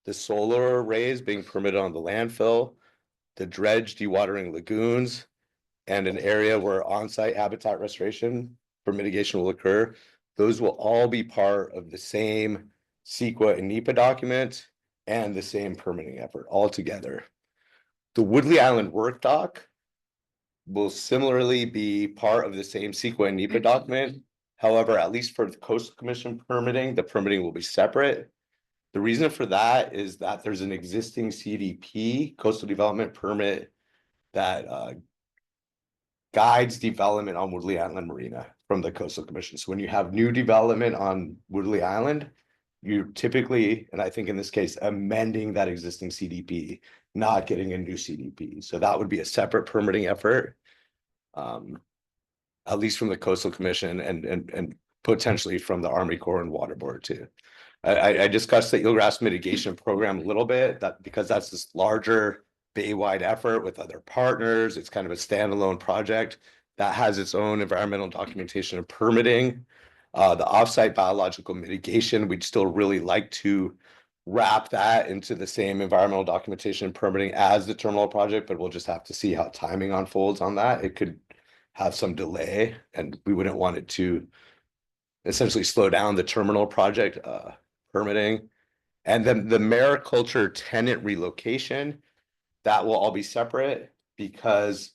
the solar arrays being permitted on the landfill, the dredge dewatering lagoons, and an area where on-site habitat restoration for mitigation will occur, those will all be part of the same CEQA and NEPA document and the same permitting effort all together. The Woodley Island work doc will similarly be part of the same CEQA and NEPA document. However, at least for the Coastal Commission permitting, the permitting will be separate. The reason for that is that there's an existing CDP, coastal development permit, that guides development on Woodley Island Marina from the Coastal Commission. So when you have new development on Woodley Island, you typically, and I think in this case, amending that existing CDP, not getting a new CDP. So that would be a separate permitting effort, at least from the Coastal Commission and potentially from the Army Corps and Water Board too. I discussed the eelgrass mitigation program a little bit, that because that's this larger bay-wide effort with other partners. It's kind of a standalone project that has its own environmental documentation and permitting. The offsite biological mitigation, we'd still really like to wrap that into the same environmental documentation and permitting as the terminal project, but we'll just have to see how timing unfolds on that. It could have some delay, and we wouldn't want it to essentially slow down the terminal project permitting. And then the mariculture tenant relocation, that will all be separate because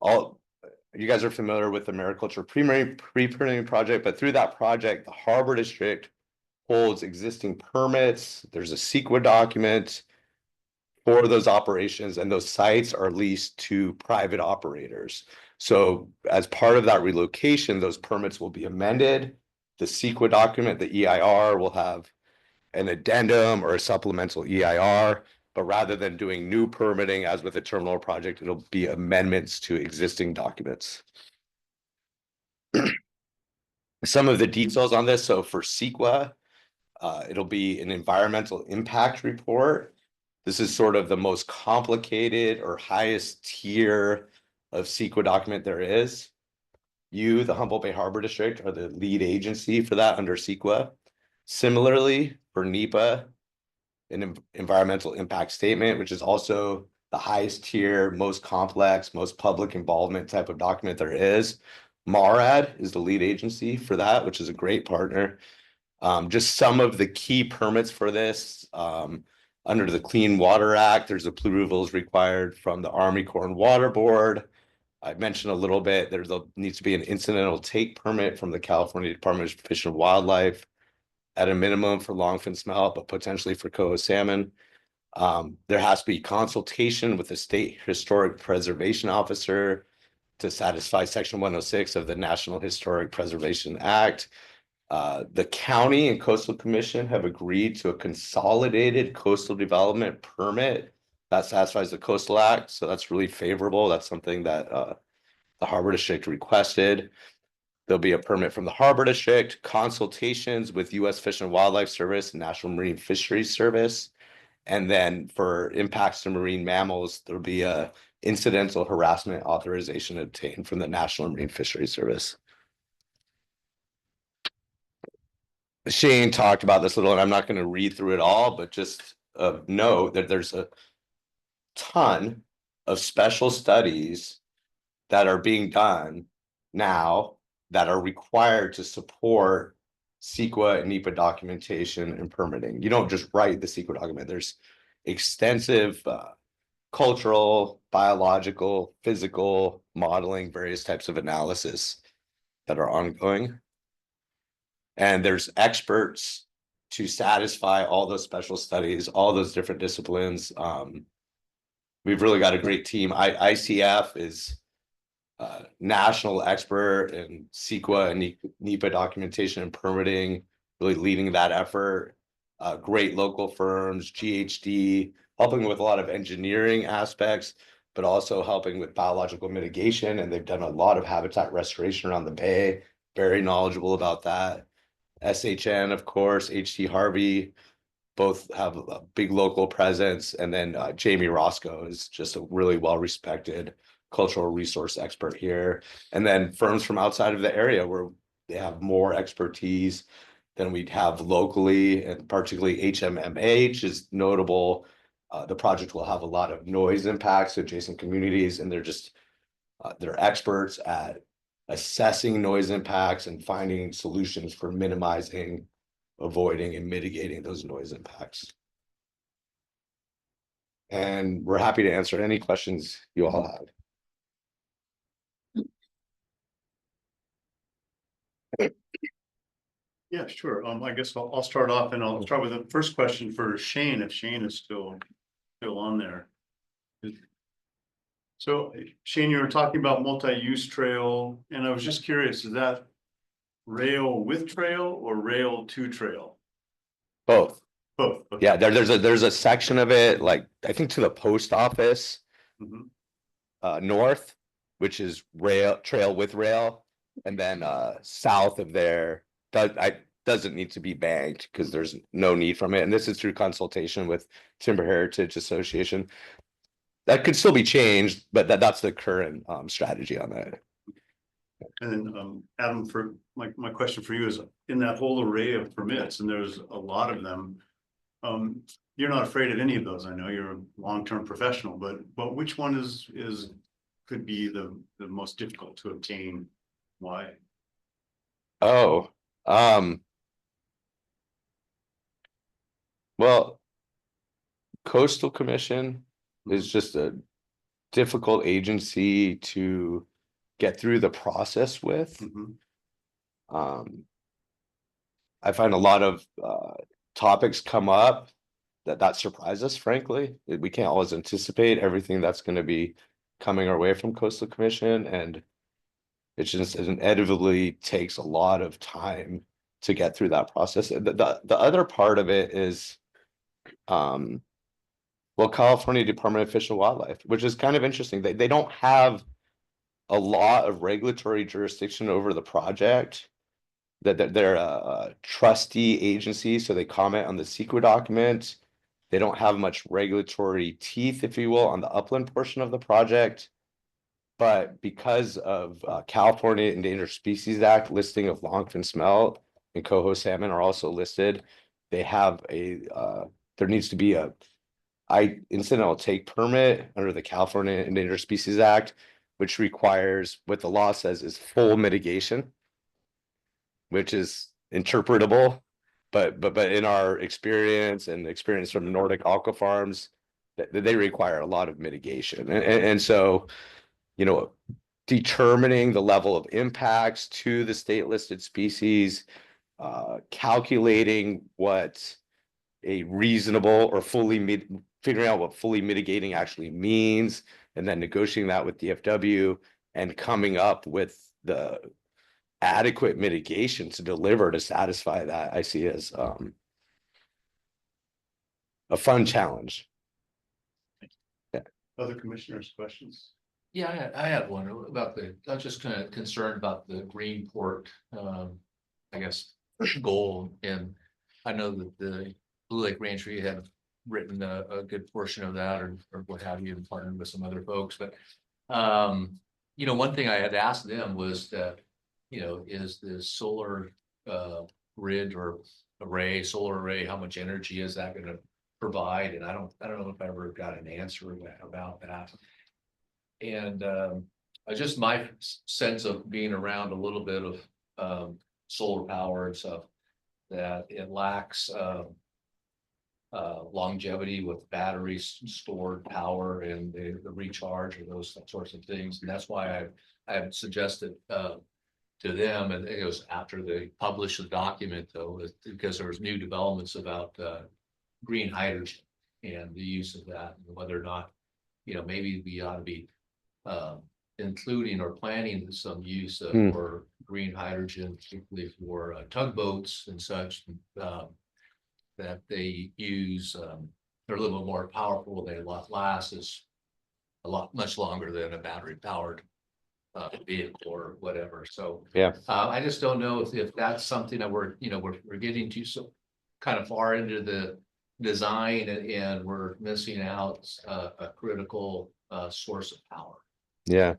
you guys are familiar with the mariculture pre-permitting project, but through that project, the Harbor District holds existing permits. There's a CEQA document for those operations, and those sites are leased to private operators. So as part of that relocation, those permits will be amended. The CEQA document, the EIR, will have an addendum or a supplemental EIR, but rather than doing new permitting as with the terminal project, it'll be amendments to existing documents. Some of the details on this, so for CEQA, it'll be an environmental impact report. This is sort of the most complicated or highest tier of CEQA document there is. You, the Humboldt Bay Harbor District, are the lead agency for that under CEQA. Similarly, for NEPA, an environmental impact statement, which is also the highest tier, most complex, most public involvement type of document there is. MARAD is the lead agency for that, which is a great partner. Just some of the key permits for this, under the Clean Water Act, there's approvals required from the Army Corps and Water Board. I mentioned a little bit, needs to be an incidental take permit from the California Department of Fish and Wildlife at a minimum for longfin smelt, but potentially for coho salmon. There has to be consultation with the state historic preservation officer to satisfy Section 106 of the National Historic Preservation Act. The county and coastal commission have agreed to a consolidated coastal development permit that satisfies the Coastal Act. So that's really favorable. That's something that the Harbor District requested. There'll be a permit from the Harbor District, consultations with U.S. Fish and Wildlife Service and National Marine Fisheries Service. And then for impacts to marine mammals, there'll be a incidental harassment authorization obtained from the National Marine Fisheries Service. Shane talked about this a little, and I'm not going to read through it all, but just know that there's a ton of special studies that are being done now that are required to support CEQA and NEPA documentation and permitting. You don't just write the CEQA document. There's extensive cultural, biological, physical modeling, various types of analysis that are ongoing. And there's experts to satisfy all those special studies, all those different disciplines. We've really got a great team. ICF is national expert in CEQA and NEPA documentation and permitting, really leading that effort. Great local firms, GHD, helping with a lot of engineering aspects, but also helping with biological mitigation. And they've done a lot of habitat restoration around the bay, very knowledgeable about that. SHN, of course, HT Harvey, both have a big local presence. And then Jamie Roscoe is just a really well-respected cultural resource expert here. And then firms from outside of the area where they have more expertise than we'd have locally, and particularly HMMH is notable. The project will have a lot of noise impacts to adjacent communities, and they're experts at assessing noise impacts and finding solutions for minimizing, avoiding, and mitigating those noise impacts. And we're happy to answer any questions you all have. Yeah, sure. I guess I'll start off, and I'll start with the first question for Shane, if Shane is still on there. So Shane, you were talking about multi-use trail, and I was just curious, is that rail with trail or rail to trail? Both. Both. Okay. Yeah, there's a section of it, like I think to the post office north, which is trail with rail, and then south of there doesn't need to be banked because there's no need from it. And this is through consultation with Timber Heritage Association. That could still be changed, but that's the current strategy on that. And then Adam, for my question for you is, in that whole array of permits, and there's a lot of them, you're not afraid of any of those. I know you're a long-term professional, but which one could be the most difficult to obtain? Why? Oh, well, Coastal Commission is just a difficult agency to get through the process with. I find a lot of topics come up that surprise us, frankly. We can't always anticipate everything that's going to be coming our way from Coastal Commission, and it just inevitably takes a lot of time to get through that process. The other part of it is well, California Department of Fish and Wildlife, which is kind of interesting. They don't have a lot of regulatory jurisdiction over the project. They're a trustee agency, so they comment on the CEQA document. They don't have much regulatory teeth, if you will, on the upland portion of the project. But because of California Endangered Species Act listing of longfin smelt and coho salmon are also listed, they have a there needs to be a incidental take permit under the California Endangered Species Act, which requires what the law says is full mitigation, which is interpretable, but in our experience and experience from Nordic aqua farms, they require a lot of mitigation. And so, you know, determining the level of impacts to the state listed species, calculating what a reasonable or figuring out what fully mitigating actually means, and then negotiating that with DFW and coming up with the adequate mitigation to deliver to satisfy that, I see as a fun challenge. Other commissioners' questions? Yeah, I had one about I was just kind of concerned about the Greenport, I guess, goal. And I know that the Blue Lake Ranchery had written a good portion of that or what have you, and partnered with some other folks. But, you know, one thing I had asked them was that, you know, is the solar grid or solar array, how much energy is that going to provide? And I don't know if I ever got an answer about that. And just my sense of being around a little bit of solar power and stuff, that it lacks longevity with batteries, stored power, and the recharge and those sorts of things. And that's why I have suggested to them, and it was after they published the document, though, because there was new developments about green hydrogen and the use of that, and whether or not, you know, maybe we ought to be including or planning some use of for green hydrogen, particularly for tugboats and such, that they use. They're a little bit more powerful. They last much longer than a battery powered vehicle or whatever. So Yeah, I just don't know if that's something that we're getting to so kind of far into the design, and we're missing out a critical source of power. yeah,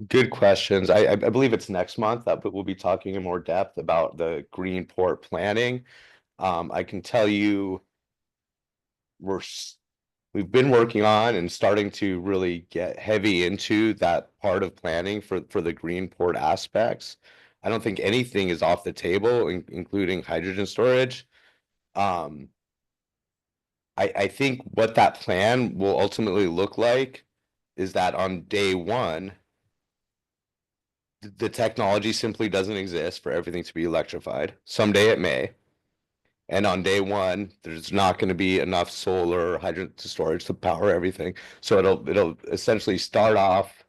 good questions. I believe it's next month that we'll be talking in more depth about the Greenport planning. I can tell you we've been working on and starting to really get heavy into that part of planning for the Greenport aspects. I don't think anything is off the table, including hydrogen storage. I think what that plan will ultimately look like is that on day one, the technology simply doesn't exist for everything to be electrified. Someday it may. And on day one, there's not going to be enough solar or hydrogen storage to power everything. So it'll essentially start off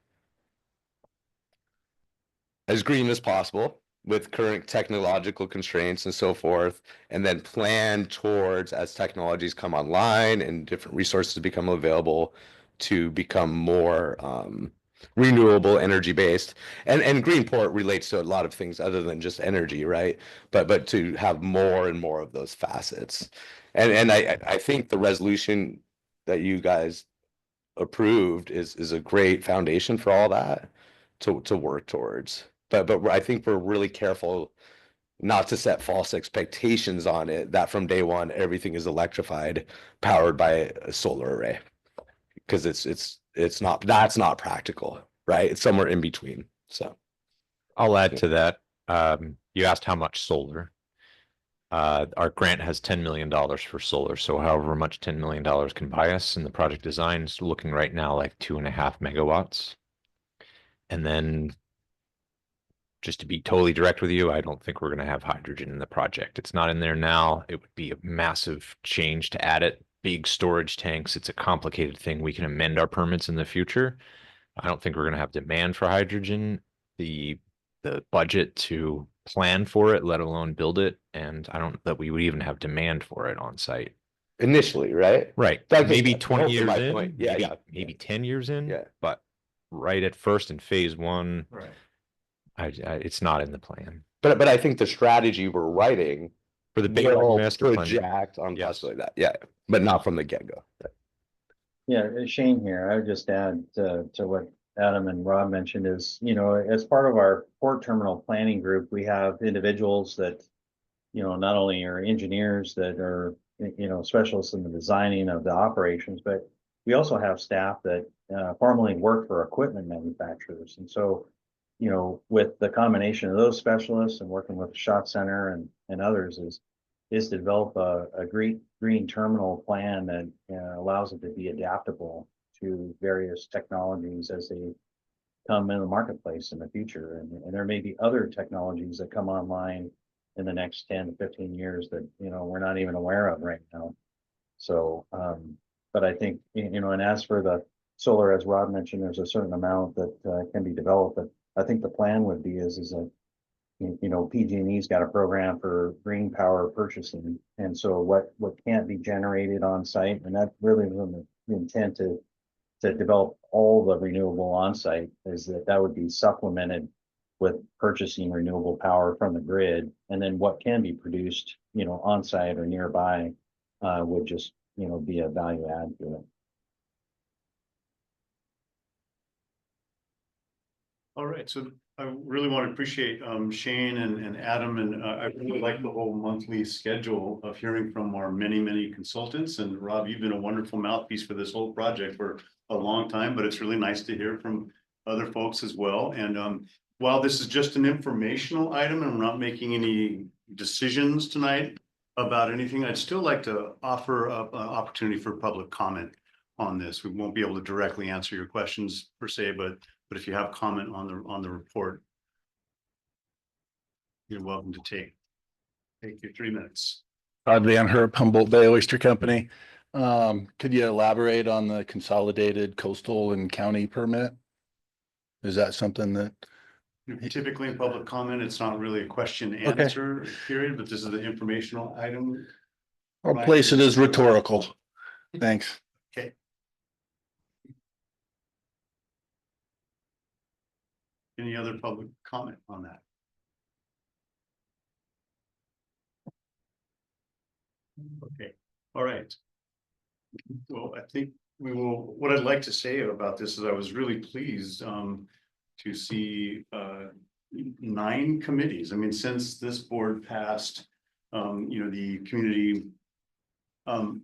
as green as possible with current technological constraints and so forth, and then plan towards, as technologies come online and different resources become available, to become more renewable energy based. And Greenport relates to a lot of things other than just energy, right? But to have more and more of those facets. And I think the resolution that you guys approved is a great foundation for all that to work towards. But I think we're really careful not to set false expectations on it, that from day one everything is electrified, powered by a solar array, because it's not, that's not practical, right? It's somewhere in between. So I'll add to that. You asked how much solar. Our grant has $10 million for solar. So however much $10 million can buy us, and the project design is looking right now like 2.5 megawatts. And then, just to be totally direct with you, I don't think we're going to have hydrogen in the project. It's not in there now. It would be a massive change to add it. Big storage tanks. It's a complicated thing. We can amend our permits in the future. I don't think we're going to have demand for hydrogen. The budget to plan for it, let alone build it, and I don't that we would even have demand for it on site. initially, right? Right. That- Maybe that's 20 hopefully years my in. point. Yeah, maybe, yeah, maybe 10 years in. Yeah. But right at first in phase one, Right. it's not in the plan. But I think the strategy we're writing For the big will master plan, project on Yes. possibility that, yeah, but not from the get-go. Yeah, Shane here. I would just add to what Adam and Rob mentioned is, you know, as part of our port terminal planning group, we have individuals that, you know, not only are engineers that are specialists in the designing of the operations, but we also have staff that formerly work for equipment manufacturers. And so, with the combination of those specialists and working with the Shot Center and others is to develop a green terminal plan that allows it to be adaptable to various technologies as they come in the marketplace in the future. And there may be other technologies that come online in the next 10 to 15 years that, we're not even aware of right now. So, but I think, and as for the solar, as Rod mentioned, there's a certain amount that can be developed, but I think the plan would be is that, PG&E's got a program for green power purchasing. And so what can't be generated on site, and that really was the intent to develop all the renewable on site, is that would be supplemented with purchasing renewable power from the grid. And then what can be produced, on site or nearby would just, be a value add to it. All right, so I really want to appreciate Shane and Adam, and I really like the whole monthly schedule of hearing from our many consultants. And Rob, you've been a wonderful mouthpiece for this whole project for a long time, but it's really nice to hear from other folks as well. And while this is just an informational item and we're not making any decisions tonight about anything, I'd still like to offer up an opportunity for public comment on this. We won't be able to directly answer your questions per se, but if you have comment on the report, you're welcome to take your 3 minutes. Van Herp, Humboldt Bay Oyster Company. Could you elaborate on the consolidated coastal and county permit? Is that something that? Typically in public comment, it's not really a question answer period, but this is the informational item. I'll place it as rhetorical. Thanks. Okay. Any other public comment on that? Okay, all right. Well, I think what I'd like to say about this is I was really pleased to see 9 committees. I mean, since this board passed, the community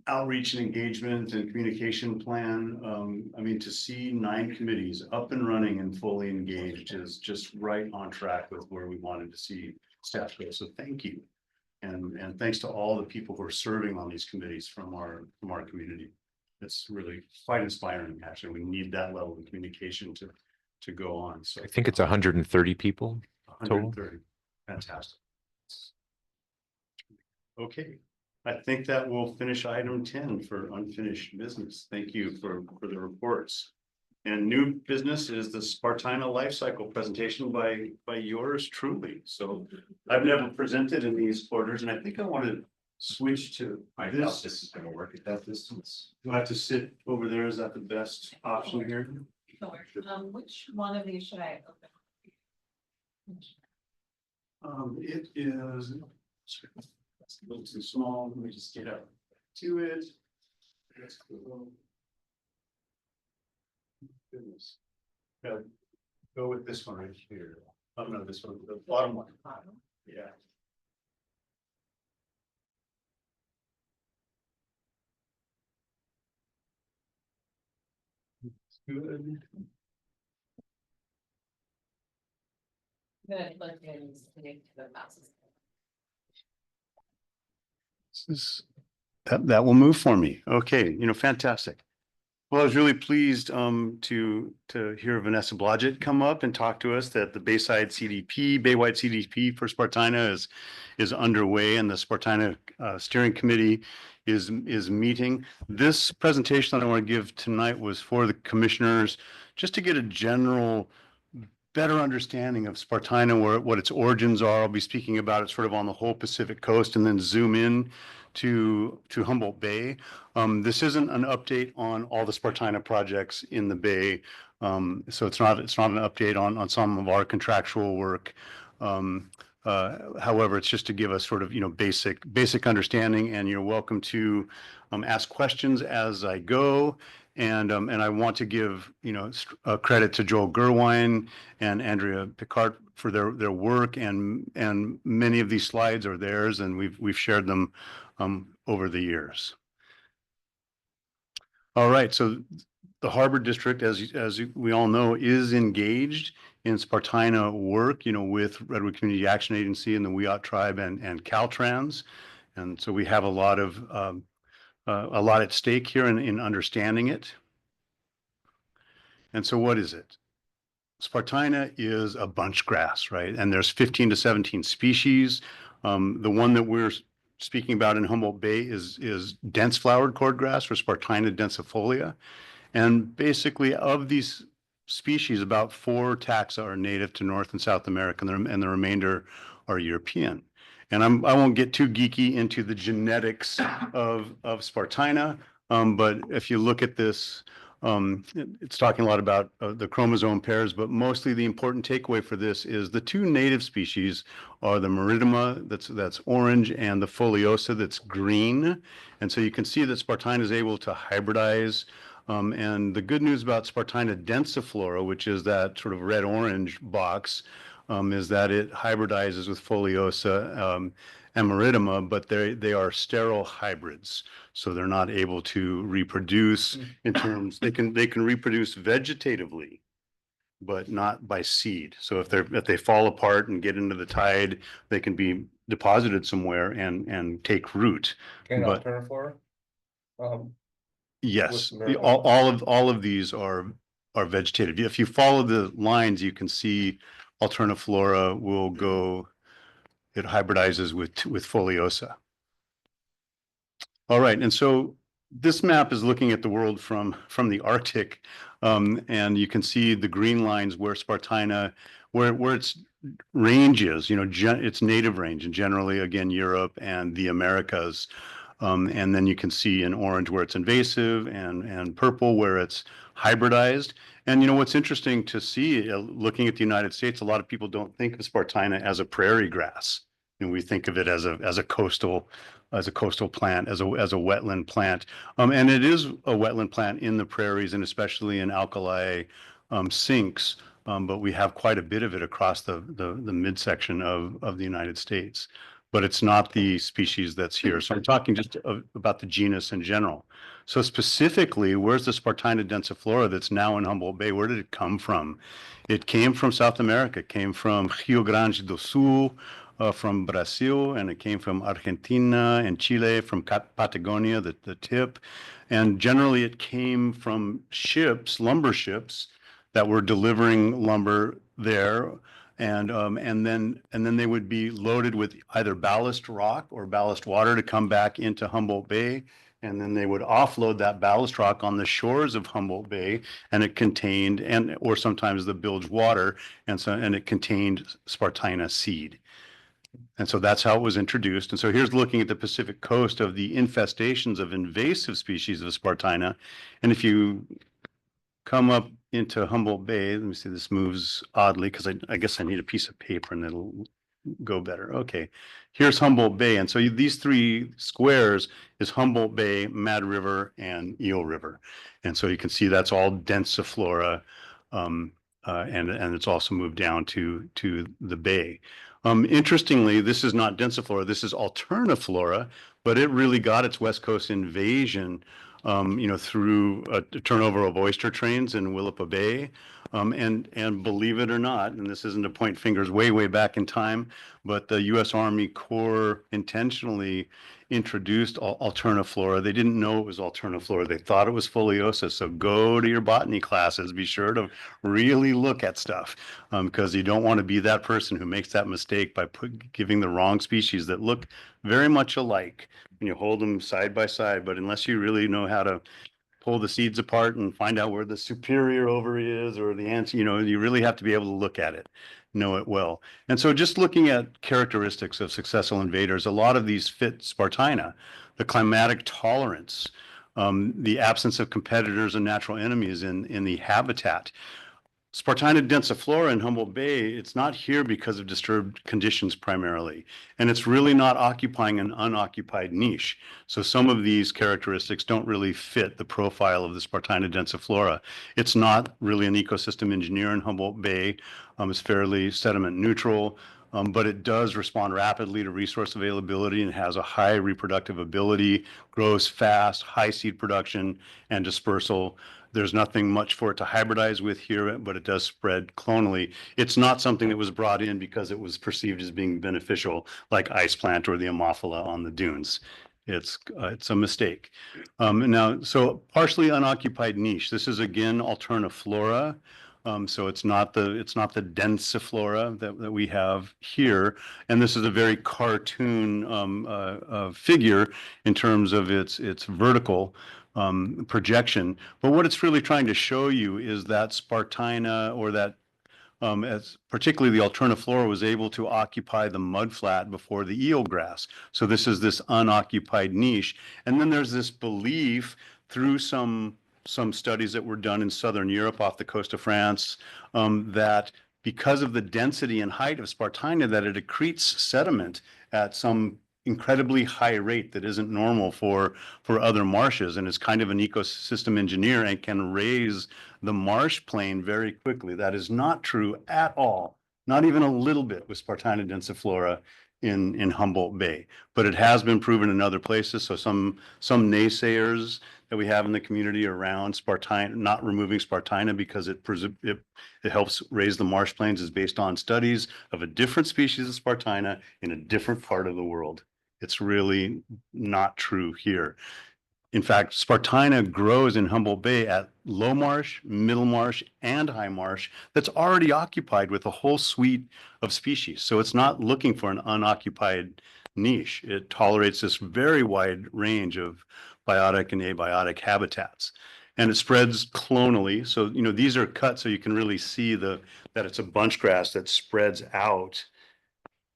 outreach and engagement and communication plan, I mean, to see 9 committees up and running and fully engaged is just right on track with where we wanted to see staff go. So thank you. And thanks to all the people who are serving on these committees from our community. It's really quite inspiring. Actually, we need that level of communication to go on. So I think it's 130 people total. 130. Fantastic. Okay. I think that will finish item 10 for unfinished business. Thank you for the reports. And new business is the Spartina Life Cycle presentation by yours truly. So I've never presented in these orders, and I think I want to switch to this. This is going to work at that distance. Do I have to sit over there? Is that the best option here? Which one of these should I open? It is it's a little too small. Let me just get up to it. Let's go. Goodness. Go with this one right here. Oh no, this one, the bottom one. Yeah. Good. Good, look in the mouses. That will move for me. Okay, fantastic. Well, I was really pleased to hear Vanessa Blodgett come up and talk to us that the Bayside CDP, Baywide CDP for Spartina is underway, and the Spartina Steering Committee is meeting. This presentation that I want to give tonight was for the commissioners, just to get a general better understanding of Spartina, what its origins are. I'll be speaking about it sort of on the whole Pacific coast and then zoom in to Humboldt Bay. This isn't an update on all the Spartina projects in the Bay. So it's not an update on some of our contractual work. However, it's just to give us sort of, basic understanding, and you're welcome to ask questions as I go. And I want to give, credit to Joel Gerwine and Andrea Picard for their work, and many of these slides are theirs, and we've shared them over the years. All right, so the Harbor District, as we all know, is engaged in Spartina work, with Redwood Community Action Agency and the Wiyot Tribe and Caltrans. And so we have a lot at stake here in understanding it. And so what is it? Spartina is a bunch grass, right? And there's 15 to 17 species. The one that we're speaking about in Humboldt Bay is dense flowered cordgrass, or Spartina densifolia. And basically, of these species, about 4 taxa are native to North and South America, and the remainder are European. And I won't get too geeky into the genetics of Spartina, but if you look at this, it's talking a lot about the chromosome pairs, but mostly the important takeaway for this is the 2 native species are the Meridema, that's orange, and the Foliosa, that's green. And so you can see that Spartina is able to hybridize. And the good news about Spartina densiflora, which is that sort of red-orange box, is that it hybridizes with Foliosa and Meridema, but they are sterile hybrids. So they're not able to reproduce in terms, they can reproduce vegetatively, but not by seed. So if they fall apart and get into the tide, they can be deposited somewhere and take root. But alterniflora? yes, With all of these are vegetative. If you follow the lines, you can see alterniflora will go, it hybridizes with Foliosa. All right, and so this map is looking at the world from the Arctic, and you can see the green lines where Spartina, where its range is, its native range, and generally, again, Europe and the Americas. And then you can see in orange where it's invasive, and purple where it's hybridized. And what's interesting to see, looking at the United States, a lot of people don't think of Spartina as a prairie grass. We think of it as a coastal plant, as a wetland plant. And it is a wetland plant in the prairies, and especially in alkali sinks. But we have quite a bit of it across the midsection of the United States. But it's not the species that's here. So I'm talking just about the genus in general. So specifically, where's the Spartina densiflora that's now in Humboldt Bay? Where did it come from? It came from South America. It came from Rio Grande do Sul, from Brazil, and it came from Argentina and Chile, from Patagonia, the tip. And generally it came from ships, lumber ships, that were delivering lumber there. And then they would be loaded with either ballast rock or ballast water to come back into Humboldt Bay. And then they would offload that ballast rock on the shores of Humboldt Bay, and it contained, or sometimes the bilge water, and it contained Spartina seed. And so that's how it was introduced. And so here's looking at the Pacific coast of the infestations of invasive species of Spartina. And if you come up into Humboldt Bay, let me see, this moves oddly because I guess I need a piece of paper and it'll go better. Okay, here's Humboldt Bay. And so these 3 squares is Humboldt Bay, Mad River, and Eel River. And so you can see that's all densiflora, and it's also moved down to the bay. Interestingly, this is not densiflora, this is alterniflora, but it really got its West Coast invasion through a turnover of oyster trains in Willapa Bay. And believe it or not, and this isn't to point fingers way back in time, but the U.S. Army Corps intentionally introduced alterniflora. They didn't know it was alterniflora. They thought it was Foliosa. So go to your botany classes. Be sure to really look at stuff, because you don't want to be that person who makes that mistake by giving the wrong species that look very much alike when you hold them side by side. But unless you really know how to pull the seeds apart and find out where the superior ovary is or the ants, you really have to be able to look at it, know it well. And so just looking at characteristics of successful invaders, a lot of these fit Spartina: the climatic tolerance, the absence of competitors and natural enemies in the habitat. Spartina densiflora in Humboldt Bay, it's not here because of disturbed conditions primarily, and it's really not occupying an unoccupied niche. So some of these characteristics don't really fit the profile of the Spartina densiflora. It's not really an ecosystem engineer in Humboldt Bay. It's fairly sediment neutral. but it does respond rapidly to resource availability and has a high reproductive ability, grows fast, high seed production and dispersal. There's nothing much for it to hybridize with here, but it does spread clonally. It's not something that was brought in because it was perceived as being beneficial, like ice plant or the Ammophila on the dunes. It's a mistake. Now, so partially unoccupied niche. This is again alterniflora. So it's not the densiflora that we have here. And this is a very cartoon figure in terms of its vertical projection. But what it's really trying to show you is that Spartina, or that as particularly the alterniflora, was able to occupy the mudflat before the eelgrass. So this is this unoccupied niche. And then there's this belief through some studies that were done in Southern Europe off the coast of France, that because of the density and height of Spartina, that it accretes sediment at some incredibly high rate that isn't normal for other marshes, and is kind of an ecosystem engineer and can raise the marsh plane very quickly. That is not true at all, not even a little bit, with Spartina densiflora in Humboldt Bay, but it has been proven in other places. So some naysayers that we have in the community around Spartina, not removing Spartina because it helps raise the marsh plains, is based on studies of a different species of Spartina in a different part of the world. It's really not true here. In fact, Spartina grows in Humboldt Bay at low marsh, middle marsh, and high marsh that's already occupied with a whole suite of species. So it's not looking for an unoccupied niche. It tolerates this very wide range of biotic and abiotic habitats. And it spreads clonally. So, you know, these are cut so you can really see that it's a bunch grass that spreads out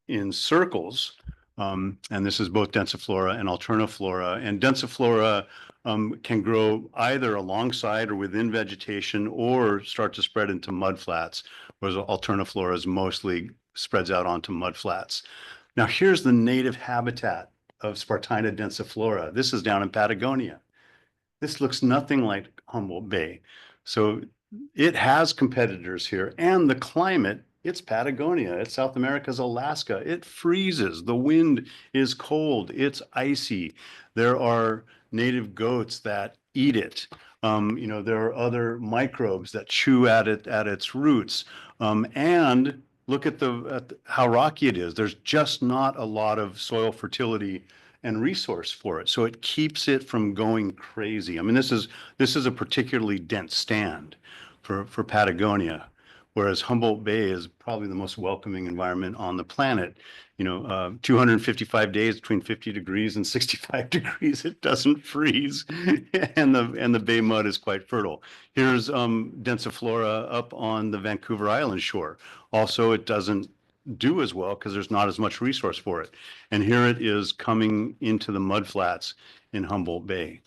in circles. And this is both densiflora and alterniflora. And densiflora can grow either alongside or within vegetation, or start to spread into mudflats, whereas alterniflora is mostly spreads out onto mudflats. Now, here's the native habitat of Spartina densiflora. This is down in Patagonia. This looks nothing like Humboldt Bay. So it has competitors here, and the climate, it's Patagonia, it's South America's Alaska. It freezes, the wind is cold, it's icy. There are native goats that eat it. You know, there are other microbes that chew at it, at its roots. And look at how rocky it is. There's just not a lot of soil fertility and resource for it. So it keeps it from going crazy. I mean, this is a particularly dense stand for Patagonia, whereas Humboldt Bay is probably the most welcoming environment on the planet. You know, 255 days between 50 degrees and 65 degrees, it doesn't freeze, and the bay mud is quite fertile. Here's densiflora up on the Vancouver Island shore. Also, it doesn't do as well because there's not as much resource for it. And here it is coming into the mudflats in Humboldt Bay.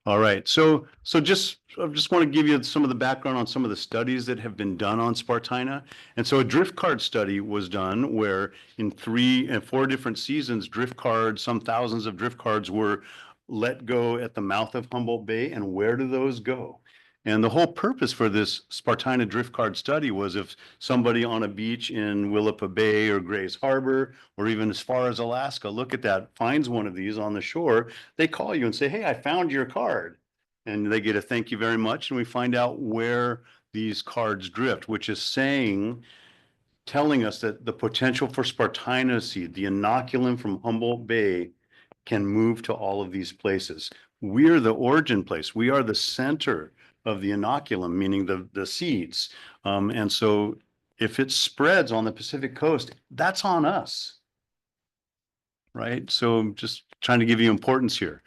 All right, so I just want to give you some of the background on some of the studies that have been done on Spartina. And so a drift card study was done where in 3 and 4 different seasons, drift cards, some thousands of drift cards, were let go at the mouth of Humboldt Bay. And where do those go? And the whole purpose for this Spartina drift card study was if somebody on a beach in Willapa Bay or Grays Harbor, or even as far as Alaska, look at that, finds one of these on the shore, they call you and say, hey, I found your card. And they get a thank you very much. And we find out where these cards drift, which is telling us that the potential for Spartina seed, the inoculum from Humboldt Bay, can move to all of these places. We're the origin place. We are the center of the inoculum, meaning the seeds. And so if it spreads on the Pacific coast, that's on us, right? So I'm just trying to give you importance here.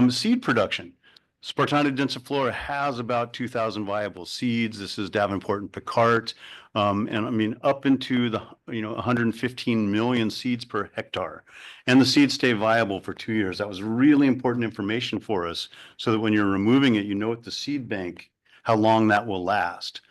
Seed production. Spartina densiflora has about 2,000 viable seeds. This is Davenport and Picard. And I mean, up into the 115 million seeds per hectare. And the seeds stay viable for 2 years. That was really important information for us, so that when you're removing it, you know at the seed bank how long that will last.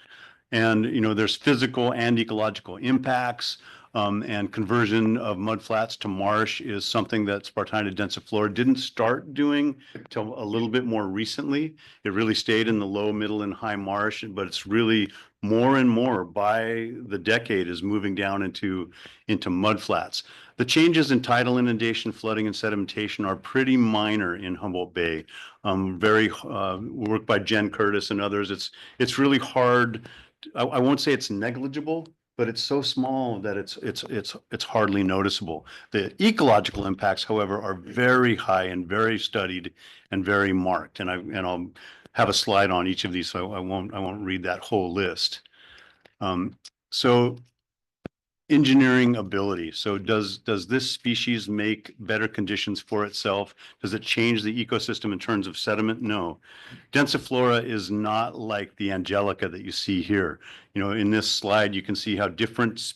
And there's physical and ecological impacts. And conversion of mudflats to marsh is something that Spartina densiflora didn't start doing till a little bit more recently. It really stayed in the low, middle, and high marsh, but it's really more and more by the decade is moving down into mudflats. The changes in tidal inundation, flooding, and sedimentation are pretty minor in Humboldt Bay. Very work by Jen Curtis and others. It's really hard. I won't say it's negligible, but it's so small that it's hardly noticeable. The ecological impacts, however, are very high and very studied and very marked. And I'll have a slide on each of these, so I won't read that whole list. So engineering ability. So does this species make better conditions for itself? Does it change the ecosystem in terms of sediment? No. Densiflora is not like the angelica that you see here. You know, in this slide, you can see how different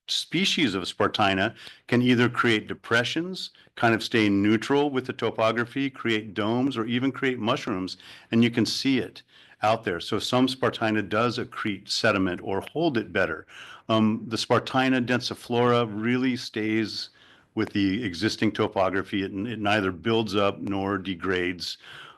species of Spartina can either create depressions, kind of stay neutral with the topography, create domes, or even create mushrooms, and you can see it out there. So some Spartina does accrete sediment or hold it better. The Spartina densiflora really stays with the existing topography. It neither builds up nor degrades.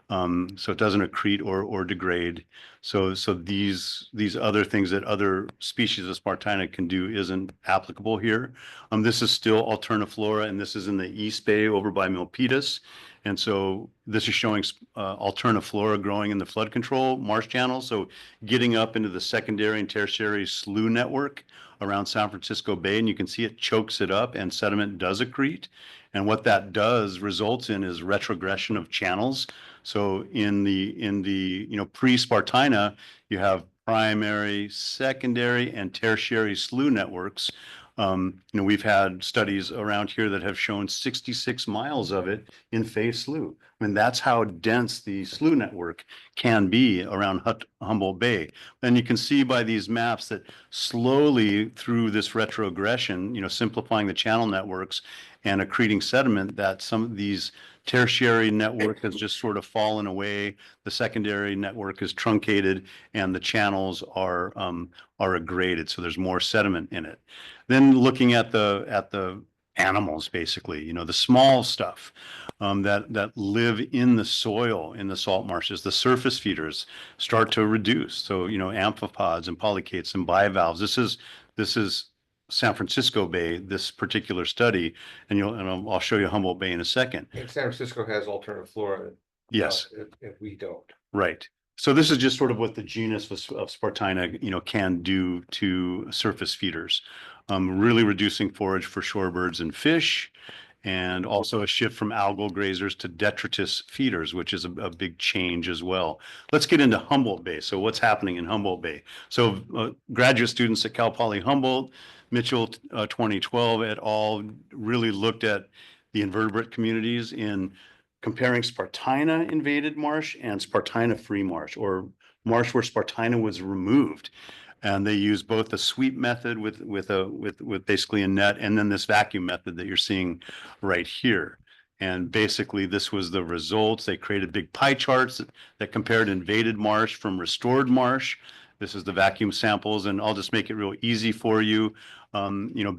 So it doesn't accrete or degrade. So these other things that other species of Spartina can do isn't applicable here. This is still alterniflora, and this is in the East Bay over by Milpitas. And so this is showing alterniflora growing in the flood control marsh channel. So getting up into the secondary and tertiary slough network around San Francisco Bay, and you can see it chokes it up and sediment does accrete. And what that does results in is retrogression of channels. So in the pre-Spartina, you have primary, secondary, and tertiary slough networks. We've had studies around here that have shown 66 miles of it in Fay Slough. I mean, that's how dense the slough network can be around Humboldt Bay. And you can see by these maps that slowly through this retrogression, simplifying the channel networks and accreting sediment, that some of these tertiary network has just sort of fallen away. The secondary network is truncated and the channels are aggraded. So there's more sediment in it. Then looking at the animals, basically, the small stuff that live in the soil, in the salt marshes, the surface feeders start to reduce. So, amphipods and polychaetes and bivalves. This is San Francisco Bay, this particular study, and I'll show you Humboldt Bay in a second. And San Francisco has alterniflora. Yes. If we don't. Right. So this is just sort of what the genus of Spartina, can do to surface feeders. Really reducing forage for shorebirds and fish, and also a shift from algal grazers to detritus feeders, which is a big change as well. Let's get into Humboldt Bay. So what's happening in Humboldt Bay? So graduate students at Cal Poly Humboldt, Mitchell 2012 et al. Really looked at the invertebrate communities in comparing Spartina invaded marsh and Spartina free marsh, or marsh where Spartina was removed. And they use both the sweep method with basically a net, and then this vacuum method that you're seeing right here. And basically this was the results. They created big pie charts that compared invaded marsh from restored marsh. This is the vacuum samples, and I'll just make it real easy for you.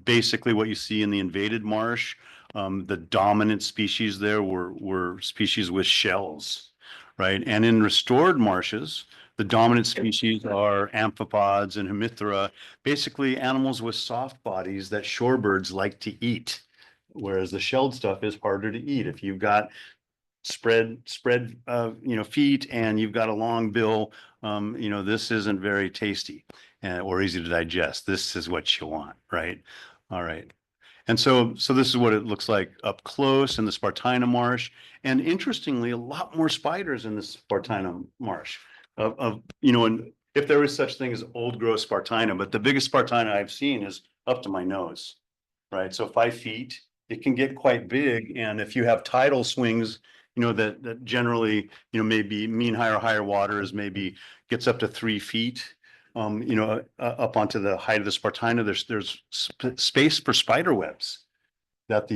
Basically what you see in the invaded marsh, the dominant species there were species with shells, right? And in restored marshes, the dominant species are amphipods and hemithera, basically animals with soft bodies that shorebirds like to eat, whereas the shelled stuff is harder to eat. If you've got spread feet and you've got a long bill, this isn't very tasty or easy to digest. This is what you want, right? All right. And so this is what it looks like up close in the Spartina marsh. And interestingly, a lot more spiders in the Spartina marsh. And if there is such thing as old growth Spartina, but the biggest Spartina I've seen is up to my nose, right? So 5 feet, it can get quite big. And if you have tidal swings, that generally, maybe mean higher water is maybe gets up to 3 feet. Up onto the height of the Spartina, there's space for spider webs. That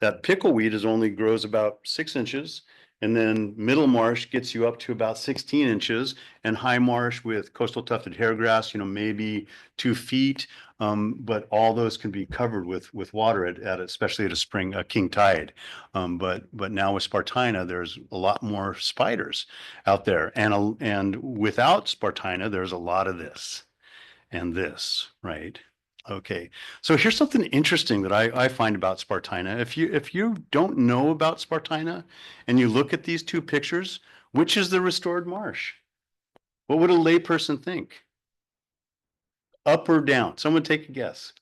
pickleweed only grows about 6 inches, And then middle marsh gets you up to about 16 inches, and high marsh with coastal tufted hairgrass, maybe 2 feet. But all those can be covered with water especially at a king tide. But now with Spartina, there's a lot more spiders out there, and without Spartina, there's a lot of this and this, right? Okay, so here's something interesting that I find about Spartina. If you don't know about Spartina and you look at these two pictures, which is the restored marsh? What would a layperson think? Up or down? Someone take a guess.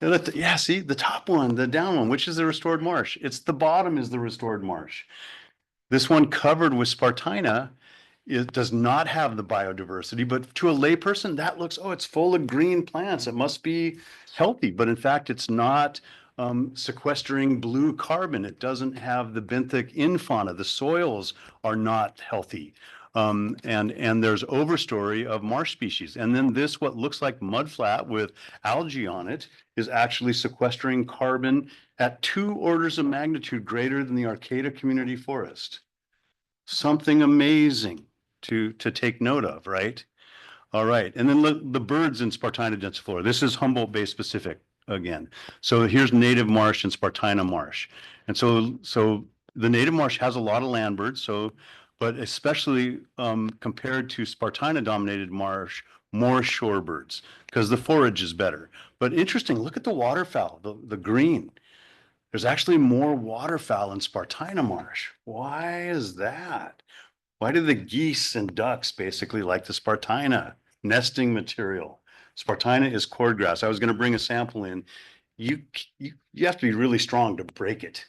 Yeah, see, the top one, the down one, which is the restored marsh? It's the bottom is the restored marsh. This one covered with Spartina, it does not have the biodiversity, but to a layperson, that looks, oh, it's full of green plants. It must be healthy, but in fact, it's not sequestering blue carbon. It doesn't have the benthic infauna. The soils are not healthy. And there's overstory of marsh species. And then this, what looks like mudflat with algae on it, is actually sequestering carbon at 2 orders of magnitude greater than the Arcata Community Forest. Something amazing to take note of, right? All right, and then look, the birds in Spartina densiflora. This is Humboldt Bay specific again. So here's native marsh and Spartina marsh. And so the native marsh has a lot of land birds, but especially compared to Spartina dominated marsh, more shorebirds, because the forage is better. But interesting, look at the waterfowl, the green. There's actually more waterfowl in Spartina marsh. Why is that? Why do the geese and ducks basically like the Spartina nesting material? Spartina is cordgrass. I was going to bring a sample in. You have to be really strong to break it.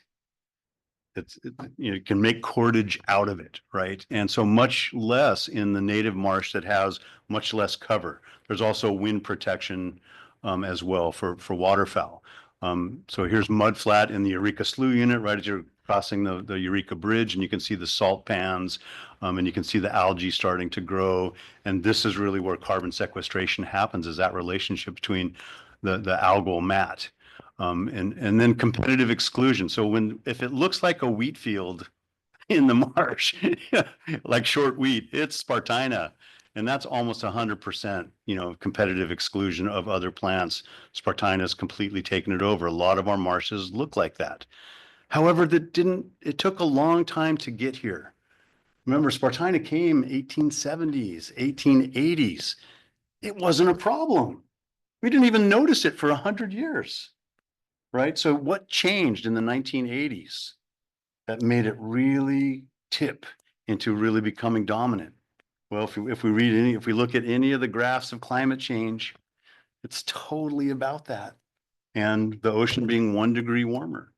You can make cordage out of it, right? And so much less in the native marsh that has much less cover. There's also wind protection as well for waterfowl. So here's mudflat in the Eureka Slough unit, right as you're crossing the Eureka Bridge, and you can see the salt pans, and you can see the algae starting to grow. And this is really where carbon sequestration happens, is that relationship between the algal mat. And then competitive exclusion. So if it looks like a wheat field in the marsh, like short wheat, it's Spartina. And that's almost 100%, competitive exclusion of other plants. Spartina has completely taken it over. A lot of our marshes look like that. However, it took a long time to get here. Remember, Spartina came 1870s, 1880s. It wasn't a problem. We didn't even notice it for 100 years, right? So what changed in the 1980s that made it really tip into really becoming dominant? Well, if we look at any of the graphs of climate change, it's totally about that. And the ocean being 1 degree warmer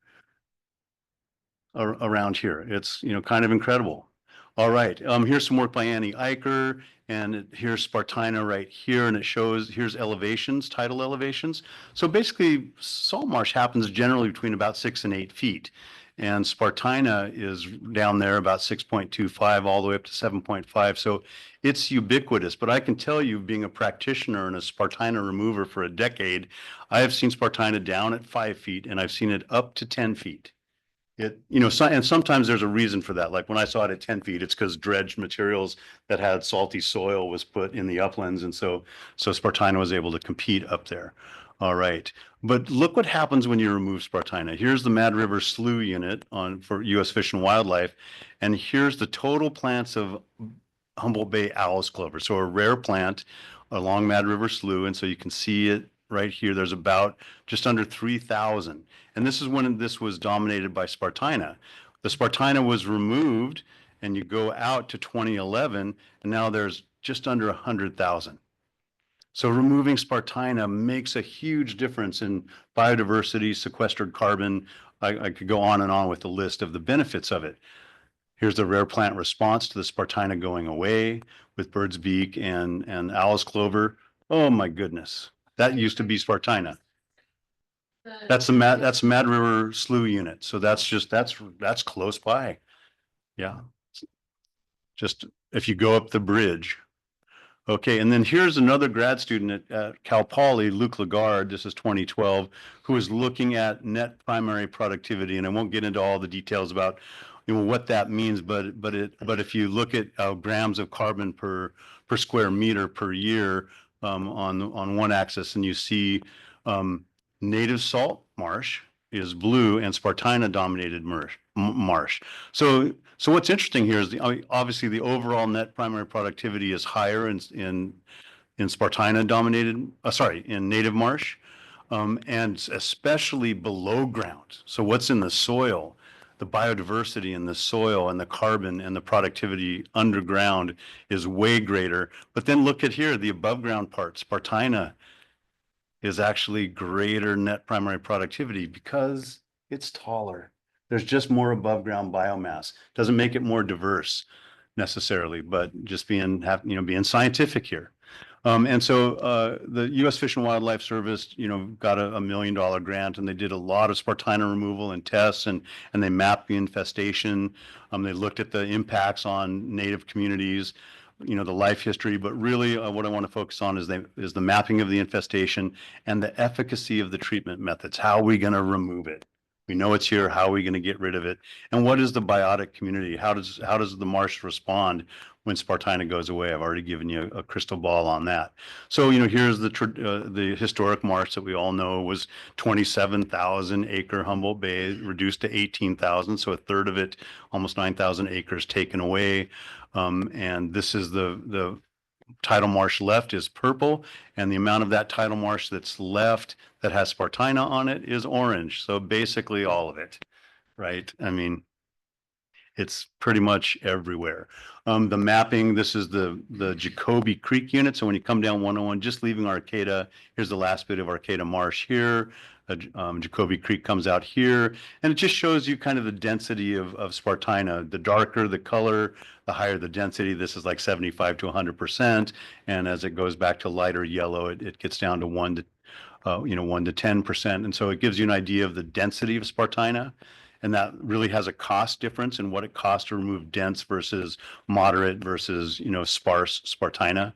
around here. It's, kind of incredible. All right, here's some work by Annie Eicher, and here's Spartina right here, and it shows, here's elevations, tidal elevations. So basically, salt marsh happens generally between about 6 and 8 feet. And Spartina is down there about 6.25 all the way up to 7.5. So it's ubiquitous. But I can tell you, being a practitioner and a Spartina remover for a decade, I have seen Spartina down at 5 feet, and I've seen it up to 10 feet. And sometimes there's a reason for that. Like when I saw it at 10 feet, it's because dredged materials that had salty soil was put in the uplands. And so Spartina was able to compete up there. All right. But look what happens when you remove Spartina. Here's the Mad River Slough unit for U.S. Fish and Wildlife. And here's the total plants of Humboldt Bay owl's clover. So a rare plant along Mad River Slough. And so you can see it right here. There's about just under 3,000. And this is when this was dominated by Spartina. The Spartina was removed, and you go out to 2011, and now there's just under 100,000. So removing Spartina makes a huge difference in biodiversity, sequestered carbon. I could go on and on with the list of the benefits of it. Here's the rare plant response to the Spartina going away with bird's beak and owl's clover. Oh my goodness. That used to be Spartina. That's Mad River Slough unit. So that's close by. Yeah. Just if you go up the bridge. Okay, and then here's another grad student at Cal Poly, Luc Lagarde, this is 2012, who is looking at net primary productivity. And I won't get into all the details about what that means, but if you look at grams of carbon per square meter per year on one axis, and you see native salt marsh is blue and Spartina dominated marsh. So what's interesting here is obviously the overall net primary productivity is higher in Spartina dominated, in native marsh, and especially below ground. So what's in the soil, the biodiversity in the soil and the carbon and the productivity underground is way greater. But then look at here, the above ground part, Spartina is actually greater net primary productivity because it's taller. There's just more above ground biomass. Doesn't make it more diverse necessarily, but just being scientific here. And so the U.S. Fish and Wildlife Service, got a $1 million grant, and they did a lot of Spartina removal and tests, and they mapped the infestation. They looked at the impacts on native communities, the life history, but really what I want to focus on is the mapping of the infestation and the efficacy of the treatment methods. How are we going to remove it? We know it's here. How are we going to get rid of it? And what is the biotic community? How does the marsh respond when Spartina goes away? I've already given you a crystal ball on that. So, here's the historic marsh that we all know was 27,000 acre Humboldt Bay, reduced to 18,000. So a third of it, almost 9,000 acres taken away. And this is the tidal marsh left is purple, and the amount of that tidal marsh that's left that has Spartina on it is orange. So basically all of it, right? I mean, it's pretty much everywhere. The mapping, this is the Jacoby Creek unit. So when you come down 101, just leaving Arcata, here's the last bit of Arcata Marsh here. Jacoby Creek comes out here, and it just shows you kind of the density of Spartina. The darker the color, the higher the density. This is like 75 to 100%. And as it goes back to lighter yellow, it gets down to 1 to 10%. And so it gives you an idea of the density of Spartina. And that really has a cost difference in what it costs to remove dense versus moderate versus, sparse Spartina.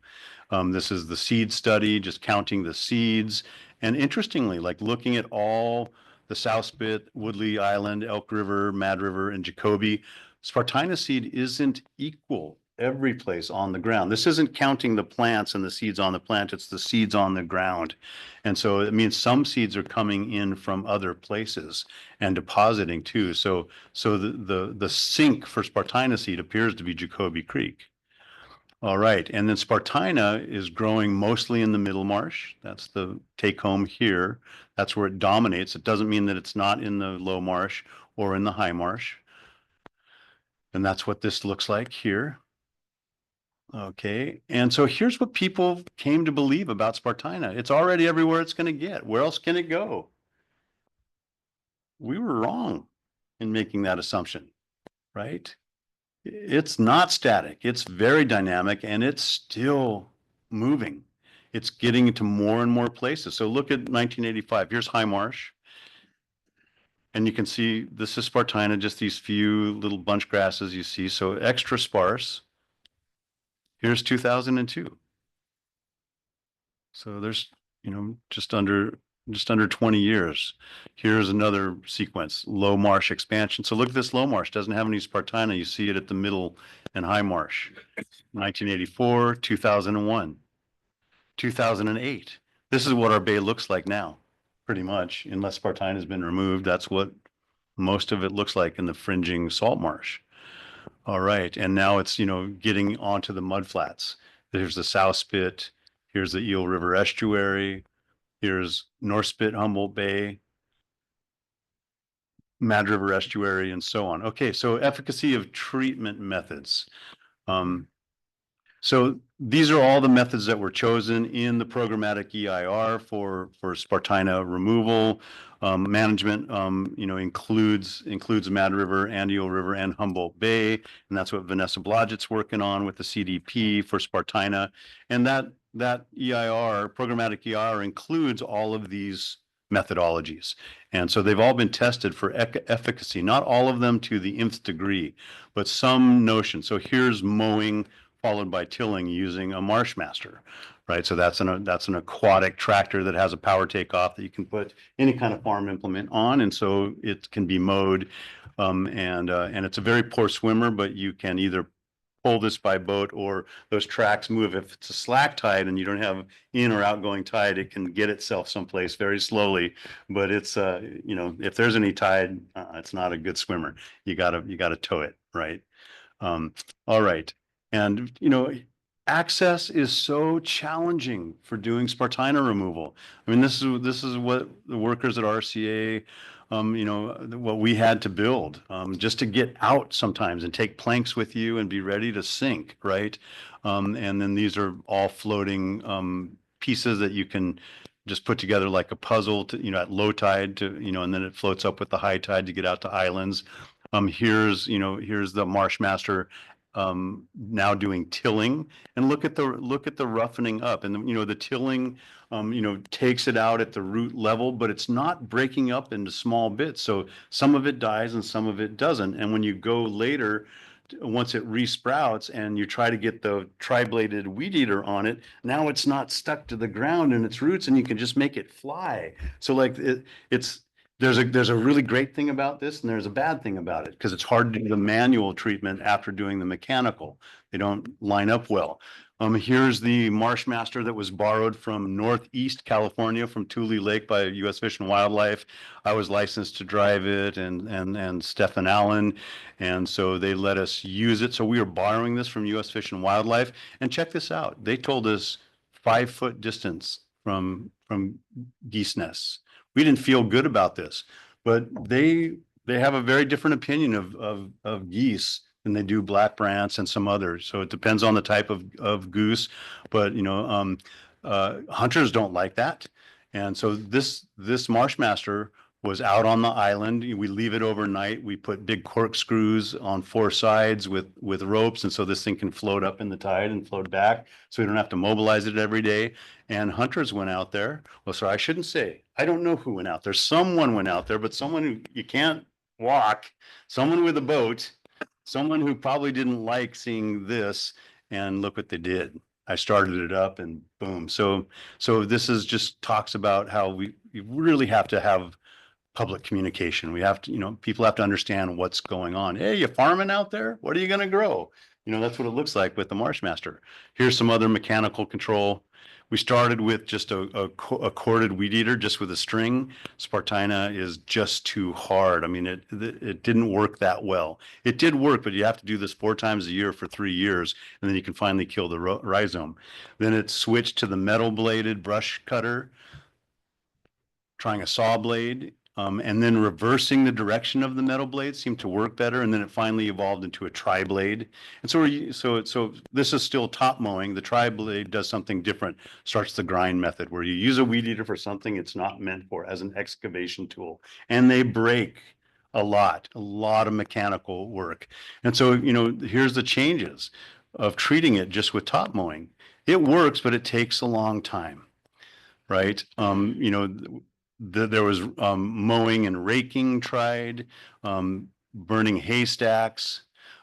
This is the seed study, just counting the seeds. And interestingly, like looking at all the South Spit, Woodley Island, Elk River, Mad River, and Jacoby, Spartina seed isn't equal every place on the ground. This isn't counting the plants and the seeds on the plant, it's the seeds on the ground. And so it means some seeds are coming in from other places and depositing too. So the sink for Spartina seed appears to be Jacoby Creek. All right, and then Spartina is growing mostly in the middle marsh. That's the take home here. That's where it dominates. It doesn't mean that it's not in the low marsh or in the high marsh. And that's what this looks like here. Okay, and so here's what people came to believe about Spartina. It's already everywhere it's going to get. Where else can it go? We were wrong in making that assumption, right? It's not static. It's very dynamic, and it's still moving. It's getting into more and more places. So look at 1985. Here's High Marsh. And you can see this is Spartina, just these few little bunch grasses you see. So extra sparse. Here's 2002. So there's, just under 20 years. Here's another sequence, low marsh expansion. So look at this low marsh, doesn't have any Spartina. You see it at the middle and high marsh. 1984, 2001, 2008. This is what our bay looks like now, pretty much, unless Spartina has been removed. That's what most of it looks like in the fringing salt marsh. All right, and now it's, getting onto the mudflats. There's the South Spit, here's the Eel River Estuary, here's North Spit, Humboldt Bay, Mad River Estuary, and so on. Okay, so efficacy of treatment methods. So these are all the methods that were chosen in the programmatic EIR for Spartina removal. Management, includes Mad River, and Eel River, and Humboldt Bay, and that's what Vanessa Blodgett's working on with the CDP for Spartina. And that EIR, programmatic EIR, includes all of these methodologies. And so they've all been tested for efficacy, not all of them to the nth degree, but some notion. So here's mowing followed by tilling using a Marshmaster, right? So that's an aquatic tractor that has a power takeoff that you can put any kind of farm implement on, and so it can be mowed. And it's a very poor swimmer, but you can either pull this by boat or those tracks move. If it's a slack tide and you don't have in or outgoing tide, it can get itself someplace very slowly. But it's if there's any tide, it's not a good swimmer. You gotta tow it, right? All right. And access is so challenging for doing Spartina removal. I mean, this is what the workers at RCA, what we had to build, just to get out sometimes and take planks with you and be ready to sink, right? And then these are all floating pieces that you can just put together like a puzzle to, at low tide to, and then it floats up with the high tide to get out to islands. Here's the Marshmaster now doing tilling, and look at the roughening up, and the tilling takes it out at the root level, but it's not breaking up into small bits. So some of it dies and some of it doesn't. And when you go later, once it resprouts and you try to get the tri-bladed weed eater on it, now it's not stuck to the ground in its roots and you can just make it fly. So like there's a really great thing about this and there's a bad thing about it because it's hard to do the manual treatment after doing the mechanical. They don't line up well. Here's the Marshmaster that was borrowed from Northeast California from Tule Lake by U.S. Fish and Wildlife. I was licensed to drive it and Stephen Allen. And so they let us use it. So we were borrowing this from U.S. Fish and Wildlife. And check this out. They told us 5-foot distance from geese nests. We didn't feel good about this, but they have a very different opinion of geese than they do black brants and some others. So it depends on the type of goose, but hunters don't like that. And so this Marshmaster was out on the island. We leave it overnight. We put big corkscrews on 4 sides with ropes. And so this thing can float up in the tide and float back. So we don't have to mobilize it every day. And hunters went out there. Well, sorry, I shouldn't say. I don't know who went out there. Someone went out there, but someone who you can't walk, someone with a boat, someone who probably didn't like seeing this. And look what they did. I started it up and boom. So this is just talks about how we really have to have public communication. We have to, people have to understand what's going on. Hey, you farming out there? What are you going to grow? That's what it looks like with the Marshmaster. Here's some other mechanical control. We started with just a corded weed eater, just with a string. Spartina is just too hard. I mean, it didn't work that well. It did work, but you have to do this 4 times a year for 3 years, and then you can finally kill the rhizome. Then it switched to the metal bladed brush cutter, trying a saw blade. And then reversing the direction of the metal blade seemed to work better. And then it finally evolved into a tri-blade. And so this is still top mowing. The tri-blade does something different, starts the grind method where you use a weed eater for something it's not meant for, as an excavation tool. And they break a lot of mechanical work. And so, here's the changes of treating it just with top mowing. It works, but it takes a long time, right? There was mowing and raking tried, burning haystacks.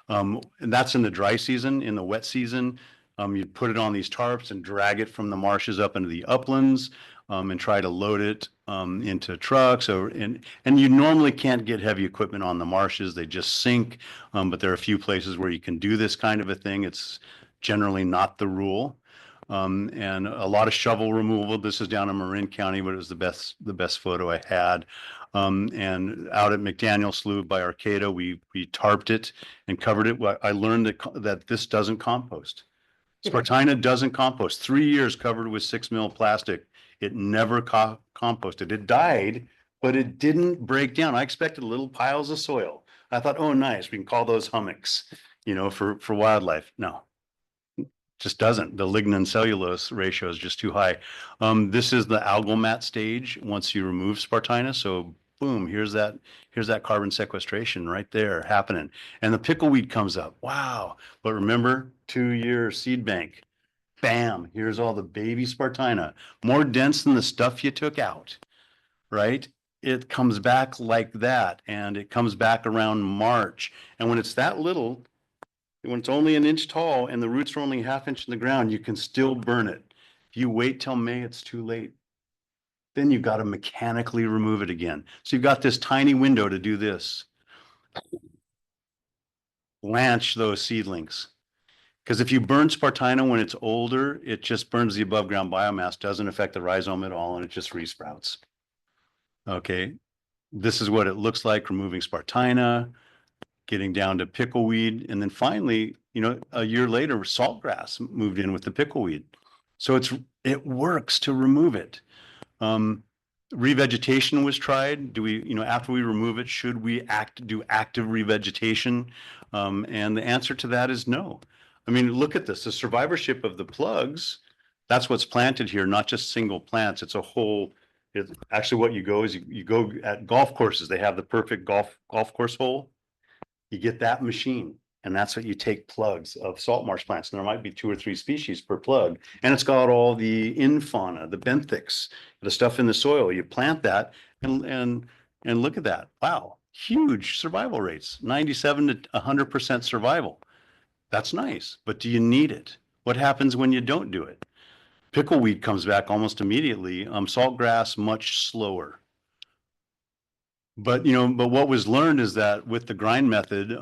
And that's in the dry season. In the wet season, you'd put it on these tarps and drag it from the marshes up into the uplands and try to load it into trucks. And you normally can't get heavy equipment on the marshes. They just sink. But there are a few places where you can do this kind of a thing. It's generally not the rule. And a lot of shovel removal. This is down in Marin County, but it was the best photo I had. And out at McDaniel Slough by Arcata, we tarped it and covered it. I learned that this doesn't compost. Spartina doesn't compost. 3 years covered with 6 mil plastic. It never composted. It died, but it didn't break down. I expected little piles of soil. I thought, oh, nice. We can call those hummocks, for wildlife. No. Just doesn't. The lignin cellulose ratio is just too high. This is the algal mat stage once you remove Spartina. So boom, here's that carbon sequestration right there happening. And the pickleweed comes up. Wow. But remember, 2-year seed bank. Bam, here's all the baby Spartina. More dense than the stuff you took out, right? It comes back like that, and it comes back around March. And when it's that little, when it's only an inch tall and the roots are only 1/2 inch in the ground, you can still burn it. If you wait till May, it's too late. Then you got to mechanically remove it again. So you've got this tiny window to do this. Blanch those seedlings. Because if you burn Spartina when it's older, it just burns the above ground biomass, doesn't affect the rhizome at all, and it just resprouts. Okay, this is what it looks like removing Spartina, getting down to pickleweed, and then finally, you know, a year later, saltgrass moved in with the pickleweed. So it works to remove it. Revegetation was tried. Do we, you know, after we remove it, should we do active revegetation? And the answer to that is no. I mean, look at this, the survivorship of the plugs, that's what's planted here, not just single plants. It's a whole, it's actually what you go is you go at golf courses, they have the perfect golf course hole. You get that machine, and that's what you take plugs of salt marsh plants. And there might be 2 or 3 species per plug. And it's got all the infauna, the benthics, the stuff in the soil. You plant that and look at that. Wow, huge survival rates, 97 to 100% survival. That's nice, but do you need it? What happens when you don't do it? Pickleweed comes back almost immediately. Saltgrass much slower. But, you know, but what was learned is that with the grind method,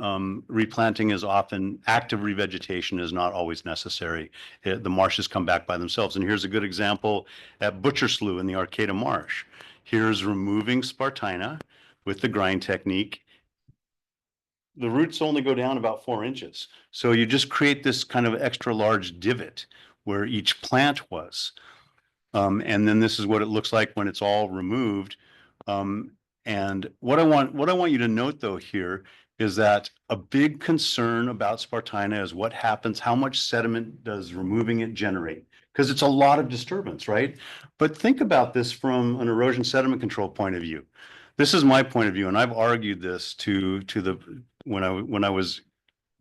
replanting is often, active revegetation is not always necessary. The marshes come back by themselves. And here's a good example at Butcher Slough in the Arcata Marsh. Here's removing Spartina with the grind technique. The roots only go down about 4 inches. So you just create this kind of extra large divot where each plant was. And then this is what it looks like when it's all removed. And what I want you to note though here is that a big concern about Spartina is what happens, how much sediment does removing it generate? Because it's a lot of disturbance, right? But think about this from an erosion sediment control point of view. This is my point of view, and I've argued this to the when I was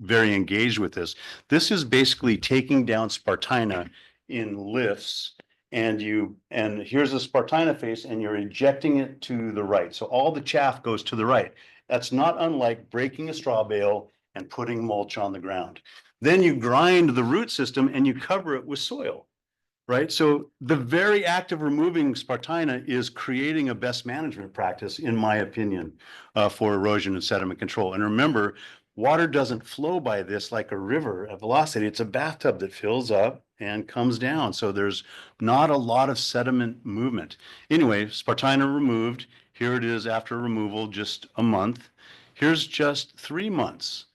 very engaged with this. This is basically taking down Spartina in lifts, and here's a Spartina face, and you're ejecting it to the right. So all the chaff goes to the right. That's not unlike breaking a straw bale and putting mulch on the ground. Then you grind the root system and you cover it with soil. Right? So the very act of removing Spartina is creating a best management practice, in my opinion, for erosion and sediment control. And remember, water doesn't flow by this like a river at velocity. It's a bathtub that fills up and comes down. So there's not a lot of sediment movement. Anyway, Spartina removed. Here it is after removal, just a month. Here's just 3 months.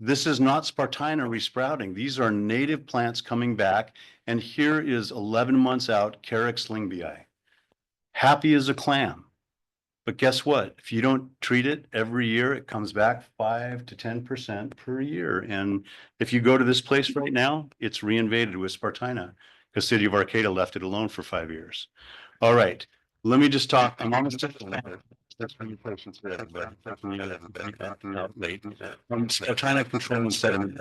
This is not Spartina resprouting. These are native plants coming back. And here is 11 months out, Carex lingbii. Happy as a clam. But guess what? If you don't treat it every year, it comes back 5 to 10% per year. And if you go to this place right now, it's reinvaded with Spartina because City of Arcata left it alone for 5 years. All right. Let me just talk. I'm almost just patience for everybody. Late. Spartina controlling sediment.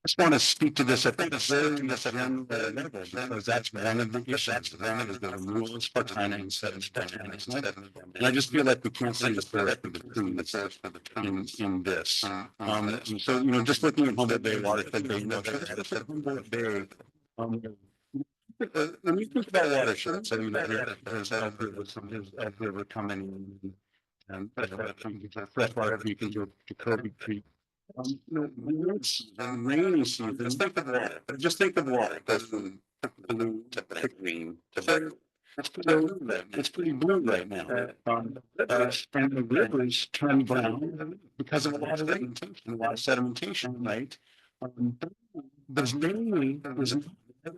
I just want to speak to this. I think it's very misunderstood because that's one of the issues. One of the removal of Spartina instead of Spartina. And I just feel like we can't see the forest for the trees in this. And so, you know, just looking at Humboldt Bay watershed, Bay, you know, Humboldt Bay. When you think about watersheds, I mean, there's Elk River coming and freshwater you can do to Kirby Creek. You know, it's rainy season. Just think of water. Blue to green to it's pretty blue right now. And the rivers turn brown because of a lot of rain, a lot of sedimentation, right? There's mainly a river.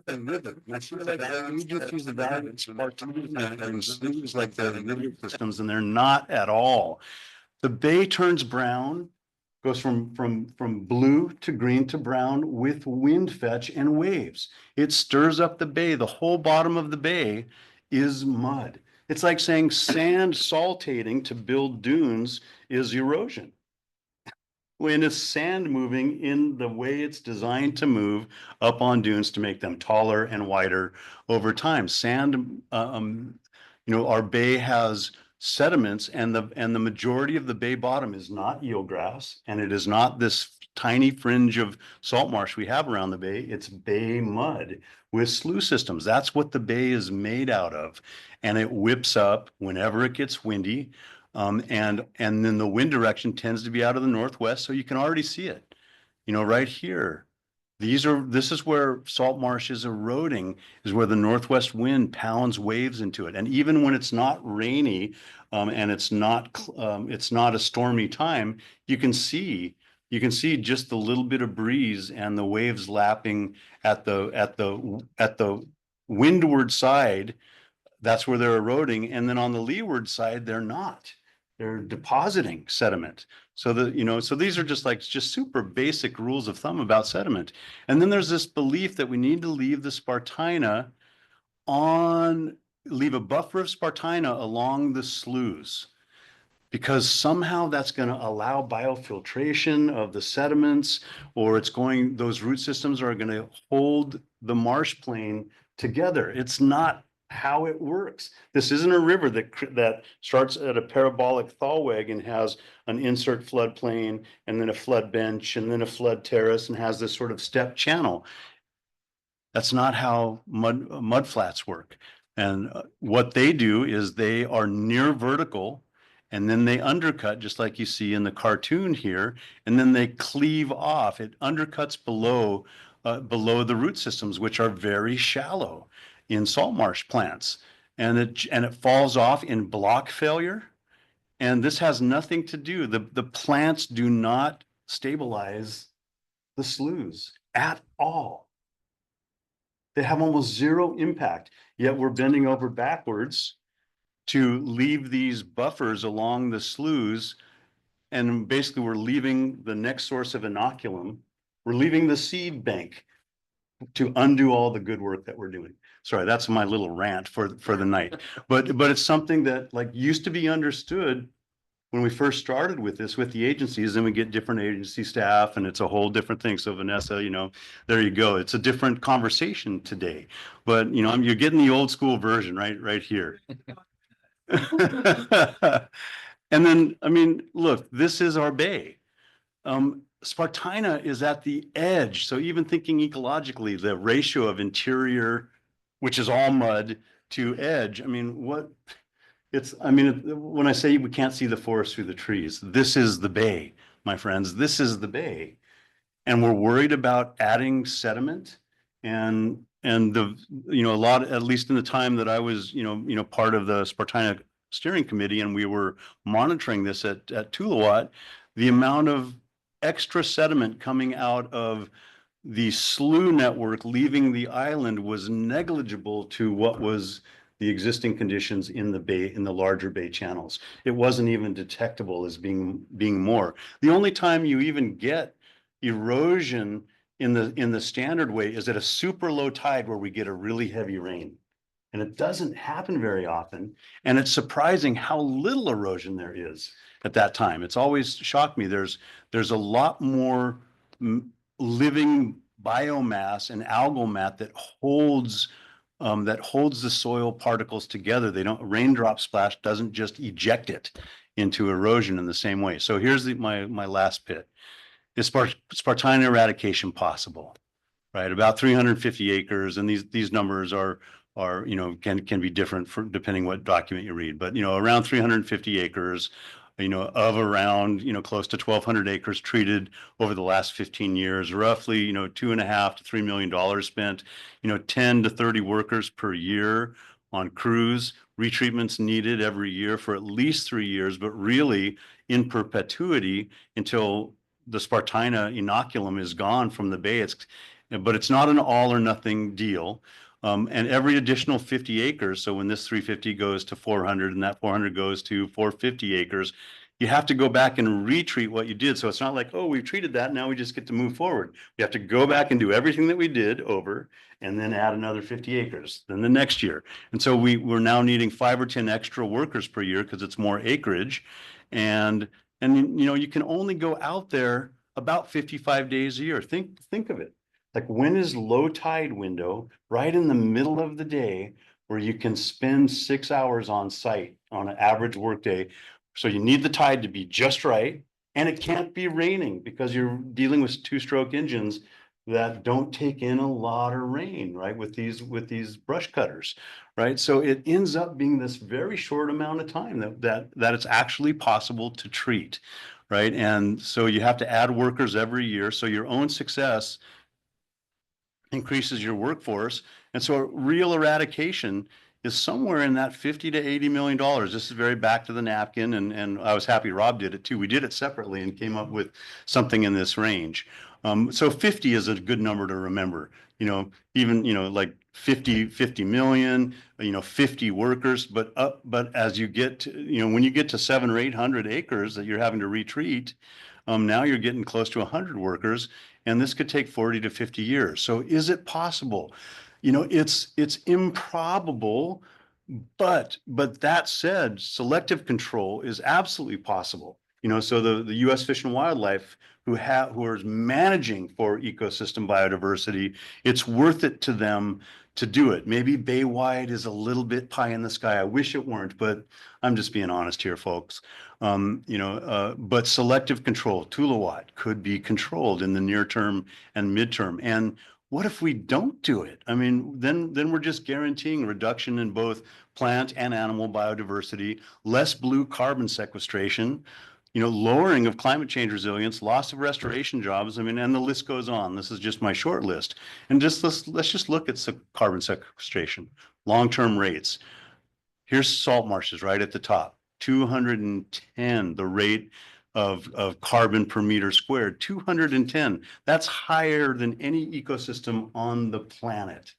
And I feel like we just use the value and things like the river systems, and they're not at all. The bay turns brown, goes from blue to green to brown with wind fetch and waves. It stirs up the bay. The whole bottom of the bay is mud. It's like saying sand saltating to build dunes is erosion. When it's sand moving in the way it's designed to move up on dunes to make them taller and wider over time. Sand, you know, our bay has sediments, and the majority of the bay bottom is not eelgrass, and it is not this tiny fringe of salt marsh we have around the bay, it's bay mud with sluice systems. That's what the bay is made out of. And it whips up whenever it gets windy. And then the wind direction tends to be out of the northwest, so you can already see it, right here. This is where salt marsh is eroding, is where the northwest wind pounds waves into it. And even when it's not rainy, and it's not a stormy time, you can see just the little bit of breeze and the waves lapping at the windward side. That's where they're eroding. And then on the leeward side, they're not. They're depositing sediment. So these are just super basic rules of thumb about sediment. And then there's this belief that we need to leave the Spartina leave a buffer of Spartina along the sloughs, because somehow that's going to allow biofiltration of the sediments, or those root systems are going to hold the marsh plain together. It's not how it works. This isn't a river that starts at a parabolic thalweg and has an insert floodplain and then a flood bench and then a flood terrace and has this sort of step channel. That's not how mud flats work. And what they do is they are near vertical, and then they undercut, just like you see in the cartoon here, and then they cleave off. It undercuts below the root systems, which are very shallow in salt marsh plants, and it falls off in block failure. And this has nothing to do. The plants do not stabilize the sloughs at all. They have almost zero impact, yet we're bending over backwards to leave these buffers along the sloughs. And basically we're leaving the next source of inoculum. We're leaving the seed bank to undo all the good work that we're doing. Sorry, that's my little rant for the night. But it's something that used to be understood when we first started with this with the agencies, and we get different agency staff and it's a whole different thing. So Vanessa, there you go. It's a different conversation today, but you're getting the old school version right here. And then, look, this is our bay. Spartina is at the edge. So even thinking ecologically, the ratio of interior, which is all mud, to edge, when I say we can't see the forest through the trees, this is the bay, my friends. This is the bay. And we're worried about adding sediment a lot, at least in the time that I was, part of the Spartina steering committee, and we were monitoring this at Tuluwat, the amount of extra sediment coming out of the slough network leaving the island was negligible to what was the existing conditions in the bay, in the larger bay channels. It wasn't even detectable as being more. The only time you even get erosion in the standard way is at a super low tide where we get a really heavy rain. And it doesn't happen very often. And it's surprising how little erosion there is at that time. It's always shocked me. There's a lot more living biomass and algal mat that holds the soil particles together. Raindrop splash doesn't just eject it into erosion in the same way. So here's my last pit. Is Spartina eradication possible? Right, about 350 acres, and these numbers can be different depending what document you read, but around 350 acres, of around close to 1,200 acres treated over the last 15 years, roughly $2.5 to $3 million spent, 10 to 30 workers per year on crews, retreatments needed every year for at least 3 years, but really in perpetuity until the Spartina inoculum is gone from the bay. But it's not an all or nothing deal. And every additional 50 acres, so when this 350 goes to 400 and that 400 goes to 450 acres, you have to go back and retreat what you did. So it's not like, oh, we've treated that, now we just get to move forward. You have to go back and do everything that we did over and then add another 50 acres, then the next year. And so we're now needing 5 or 10 extra workers per year because it's more acreage. And you can only go out there about 55 days a year. Think of it. Like, when is low tide window? Right in the middle of the day, where you can spend 6 hours on site on an average workday. So you need the tide to be just right. And it can't be raining because you're dealing with two-stroke engines that don't take in a lot of rain, right? With these brush cutters, right? So it ends up being this very short amount of time that it's actually possible to treat, right? And so you have to add workers every year. So your own success increases your workforce. And so real eradication is somewhere in that 50 to 80 million dollars. This is very back to the napkin, and I was happy Rob did it too. We did it separately and came up with something in this range. So 50 is a good number to remember. You know, even, you know, like 50 million, you know, 50 workers, but as you get to, you know, when you get to 700 or 800 acres that you're having to retreat, now you're getting close to 100 workers, and this could take 40 to 50 years. So is it possible? You know, it's improbable, but that said, selective control is absolutely possible. You know, so the U.S. Fish and Wildlife, who are managing for ecosystem biodiversity, it's worth it to them to do it. Maybe Baywide is a little bit pie in the sky. I wish it weren't, but I'm just being honest here, folks. But selective control, Tulawatt, could be controlled in the near term and midterm. And what if we don't do it? I mean, then we're just guaranteeing reduction in both plant and animal biodiversity, less blue carbon sequestration, you know, lowering of climate change resilience, loss of restoration jobs. I mean, and the list goes on. This is just my short list. And just let's just look at carbon sequestration, long-term rates. Here's salt marshes right at the top, 210, the rate of carbon per meter squared, 210. That's higher than any ecosystem on the planet.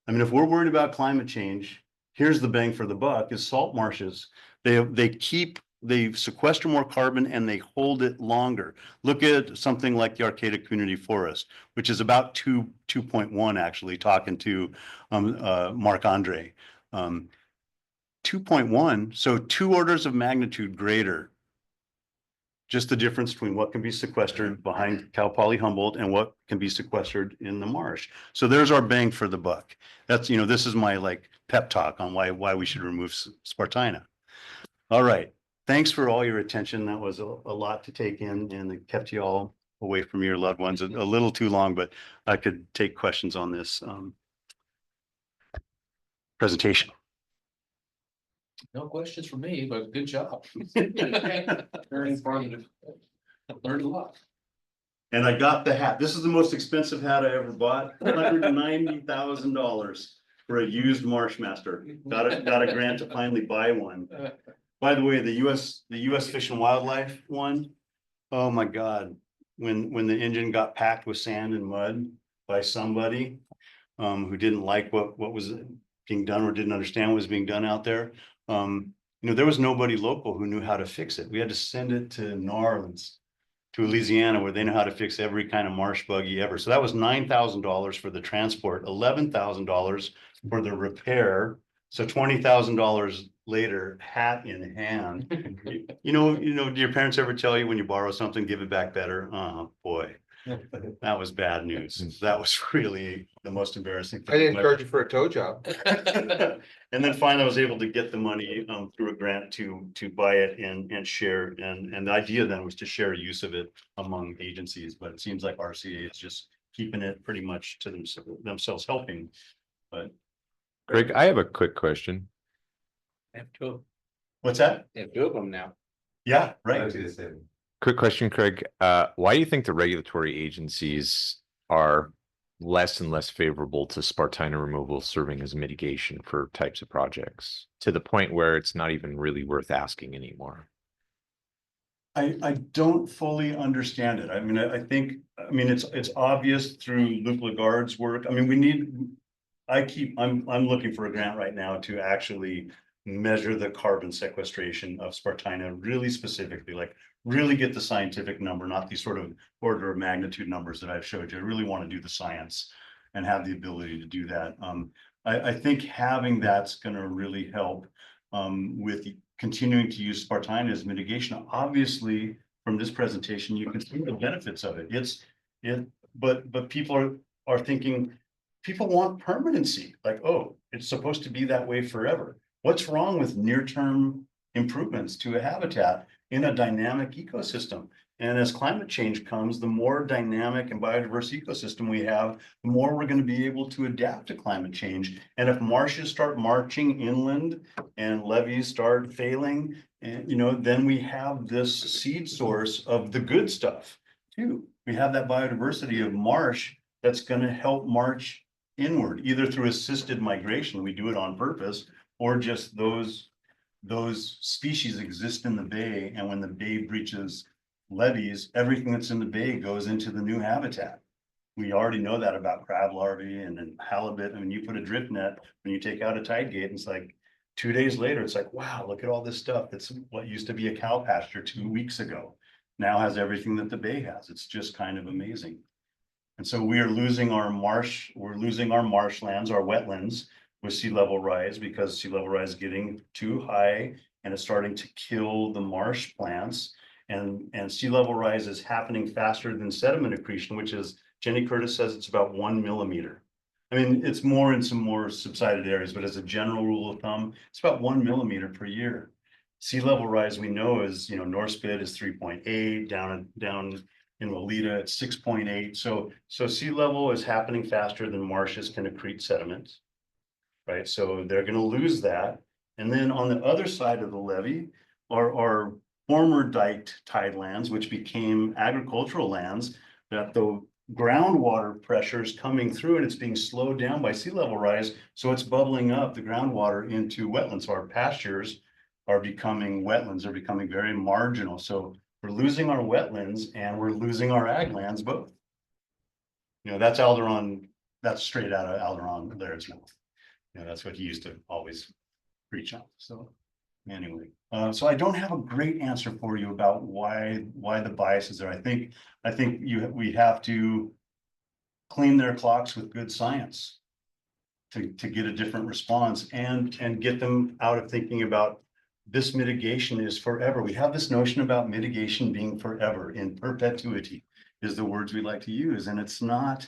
I mean, if we're worried about climate change, here's the bang for the buck: is salt marshes. They sequester more carbon and they hold it longer. Look at something like the Arcata Community Forest, which is about 2.1, actually, talking to Mark Andre. 2.1, so 2 orders of magnitude greater. Just the difference between what can be sequestered behind Cal Poly Humboldt and what can be sequestered in the marsh. So there's our bang for the buck. That's, you know, this is my like pep talk on why we should remove Spartina. All right. Thanks for all your attention. That was a lot to take in, and it kept you all away from your loved ones a little too long, but I could take questions on this presentation. No questions for me, but good job. Very informative. Learned a lot. And I got the hat. This is the most expensive hat I ever bought. $190,000 for a used Marshmaster. Got a grant to finally buy one. By the way, the US Fish and Wildlife one, oh my God. When the engine got packed with sand and mud by somebody who didn't like what was being done or didn't understand what was being done out there. You know, there was nobody local who knew how to fix it. We had to send it to New Orleans, to Louisiana, where they know how to fix every kind of marsh buggy ever. So that was $9,000 for the transport, $11,000 for the repair. So $20,000 later, hat in hand. You know, do your parents ever tell you when you borrow something, give it back better? Oh, boy. That was bad news. That was really the most embarrassing thing. I didn't charge you for a tow job. And then finally, I was able to get the money through a grant to buy it and share. And the idea then was to share use of it among agencies, but it seems like RCA is just keeping it pretty much to themselves helping. But Greg, I have a quick question. I have 2 of them. what's that? I have 2 of them now. Yeah, right. I was gonna say, Quick question, Craig. Why do you think the regulatory agencies are less and less favorable to Spartina removal serving as mitigation for types of projects, to the point where it's not even really worth asking anymore? I don't fully understand it. I mean, I think it's obvious through Luc Lagarde's work. I mean, I'm looking for a grant right now to actually measure the carbon sequestration of Spartina really specifically, like really get the scientific number, not these sort of order of magnitude numbers that I've showed you. I really want to do the science and have the ability to do that. I think having that's going to really help with continuing to use Spartina as mitigation. Obviously, from this presentation, you can see the benefits of it. But people are thinking, people want permanency. Like, oh, it's supposed to be that way forever. What's wrong with near-term improvements to a habitat in a dynamic ecosystem? And as climate change comes, the more dynamic and biodiverse ecosystem we have, the more we're going to be able to adapt to climate change. And if marshes start marching inland and levees start failing, and then we have this seed source of the good stuff too. We have that biodiversity of marsh that's going to help march inward, either through assisted migration, we do it on purpose, or just those species exist in the bay, and when the bay breaches levees, everything that's in the bay goes into the new habitat. We already know that about crab larvae and then halibut. I mean, you put a drift net, when you take out a tide gate, it's like 2 days later, it's like, wow, look at all this stuff. That's what used to be a cow pasture 2 weeks ago. Now has everything that the bay has. It's just kind of amazing. And so we are losing our marshlands, our wetlands with sea level rise, because sea level rise is getting too high and it's starting to kill the marsh plants. And sea level rise is happening faster than sediment accretion, which is, Jenny Curtis says it's about 1 millimeter. I mean, it's more in some more subsided areas, but as a general rule of thumb, it's about 1 millimeter per year. Sea level rise, we know, is, North Spit is 3.8, down in Lolita, it's 6.8. So sea level is happening faster than marshes can accrete sediments, right? So they're going to lose that. And then on the other side of the levee are former diked tidelands, which became agricultural lands, that the groundwater pressure is coming through and it's being slowed down by sea level rise. So it's bubbling up the groundwater into wetlands. So our pastures are becoming wetlands, are becoming very marginal. So we're losing our wetlands and we're losing our ag lands both. That's Alderon, that's straight out of Alderon Laird's mouth. That's what he used to always preach on. So anyway, so I don't have a great answer for you about why the bias is there. I think we have to clean their clocks with good science to get a different response and get them out of thinking about this mitigation is forever. We have this notion about mitigation being forever, in perpetuity is the words we like to use, and it's not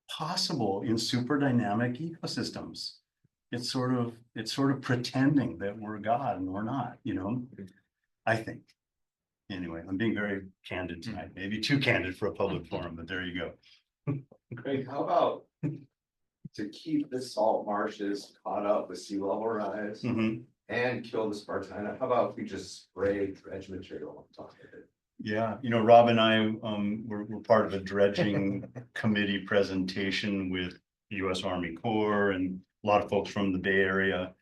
possible in super dynamic ecosystems. It's sort of pretending that we're God and we're not, I think. Anyway, I'm being very candid tonight, maybe too candid for a public forum, but there you go. Great, how about to keep the salt marshes caught up with sea level rise and kill the Spartina? How about if we just spray dredge material on top of it? Yeah, Rob and I, we're part of a dredging committee presentation with US Army Corps and a lot of folks from the Bay Area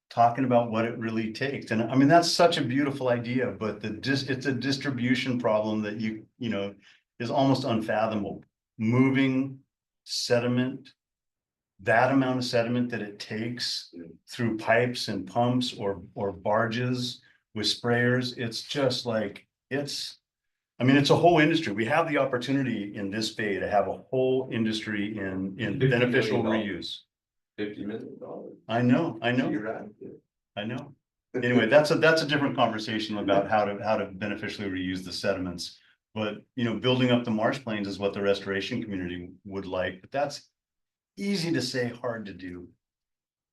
talking about what it really takes. And I mean, that's such a beautiful idea, but it's a distribution problem that is almost unfathomable. Moving sediment, that amount of sediment that it takes through pipes and pumps or barges with sprayers, it's just like, it's a whole industry. We have the opportunity in this bay to have a whole industry in beneficial reuse. $50 million. I know. Anyway, that's a different conversation about how to beneficially reuse the sediments. But building up the marsh plains is what the restoration community would like. But that's easy to say, hard to do.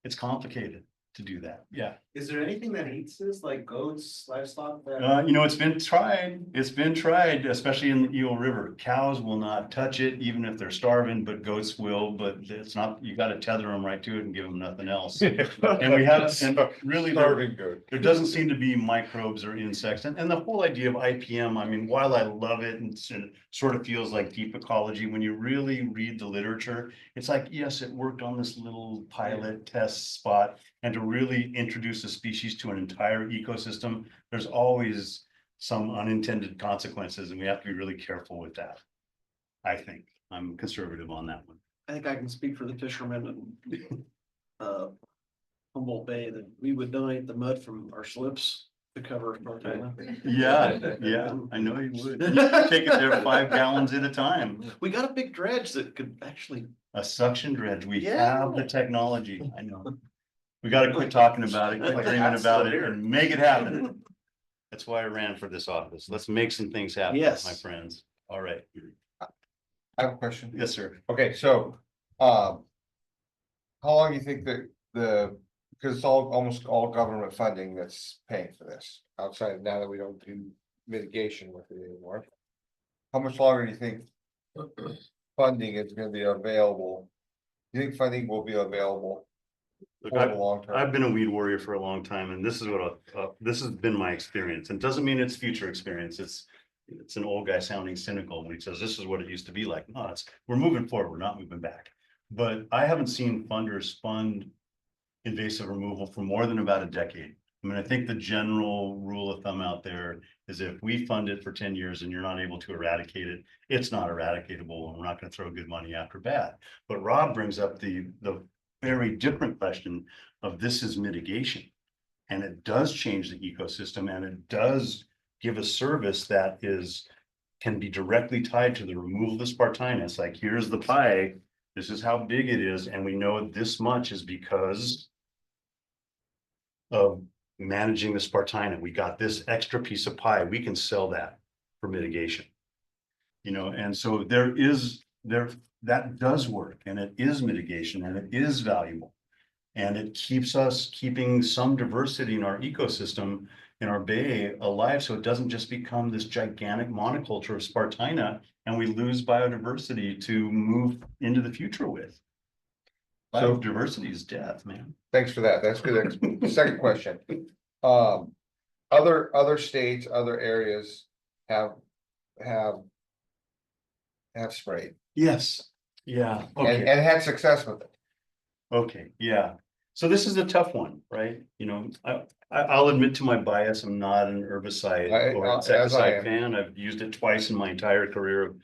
It's complicated to do that. Yeah. Is there anything that eats this, like goats, livestock? It's been tried, especially in the Eel River. Cows will not touch it, even if they're starving, but goats will, but it's not, you got to tether them right to it and give them nothing else. And we have, and really there doesn't seem to be microbes or insects. And the whole idea of IPM, while I love it and it sort of feels like deep ecology, when you really read the literature, it's like, yes, it worked on this little pilot test spot. And to really introduce a species to an entire ecosystem, there's always some unintended consequences, and we have to be really careful with that. I think I'm conservative on that one. I think I can speak for the fishermen in Humboldt Bay that we would donate the mud from our slips to cover Spartina. Yeah, I know you would. Take it there 5 gallons at a time. We got a big dredge that could actually. A suction dredge. We have the technology. I know. We got to quit talking about it, quit dreaming about it, and make it happen. That's why I ran for this office. Let's make some things happen, my friends. All right. I have a question. Yes, sir. Okay, so how long do you think that because it's almost all government funding that's paying for this outside, now that we don't do mitigation with it anymore. How much longer do you think funding is gonna be available? Do you think funding will be available Look, for the long term? I've been a weed warrior for a long time, and this is what, this has been my experience, and doesn't mean it's future experience, it's an old guy sounding cynical when he says this is what it used to be like. No, we're moving forward, we're not moving back. But I haven't seen funders fund invasive removal for more than about a decade. I mean, I think the general rule of thumb out there is if we fund it for 10 years and you're not able to eradicate it, it's not eradicatable, and we're not going to throw good money after bad. But Rob brings up the very different question of this is mitigation. And it does change the ecosystem, and it does give a service that can be directly tied to the removal of the Spartinus. Like, here's the pie, this is how big it is, and we know this much is because of managing the Spartina. We got this extra piece of pie, we can sell that for mitigation. You know, and so that does work, and it is mitigation, and it is valuable. And it keeps us keeping some diversity in our ecosystem, in our bay alive, so it doesn't just become this gigantic monoculture of Spartina and we lose biodiversity to move into the future with. So- Biodiversity is death, man. Thanks for that. That's good. Second question. Other states, other areas have sprayed Yes, yeah, and okay, had success with it. okay, yeah. So this is a tough one, right? You know, I'll admit to my bias, I'm not an herbicide or As I insecticide am. fan. I've used it twice in my entire career of,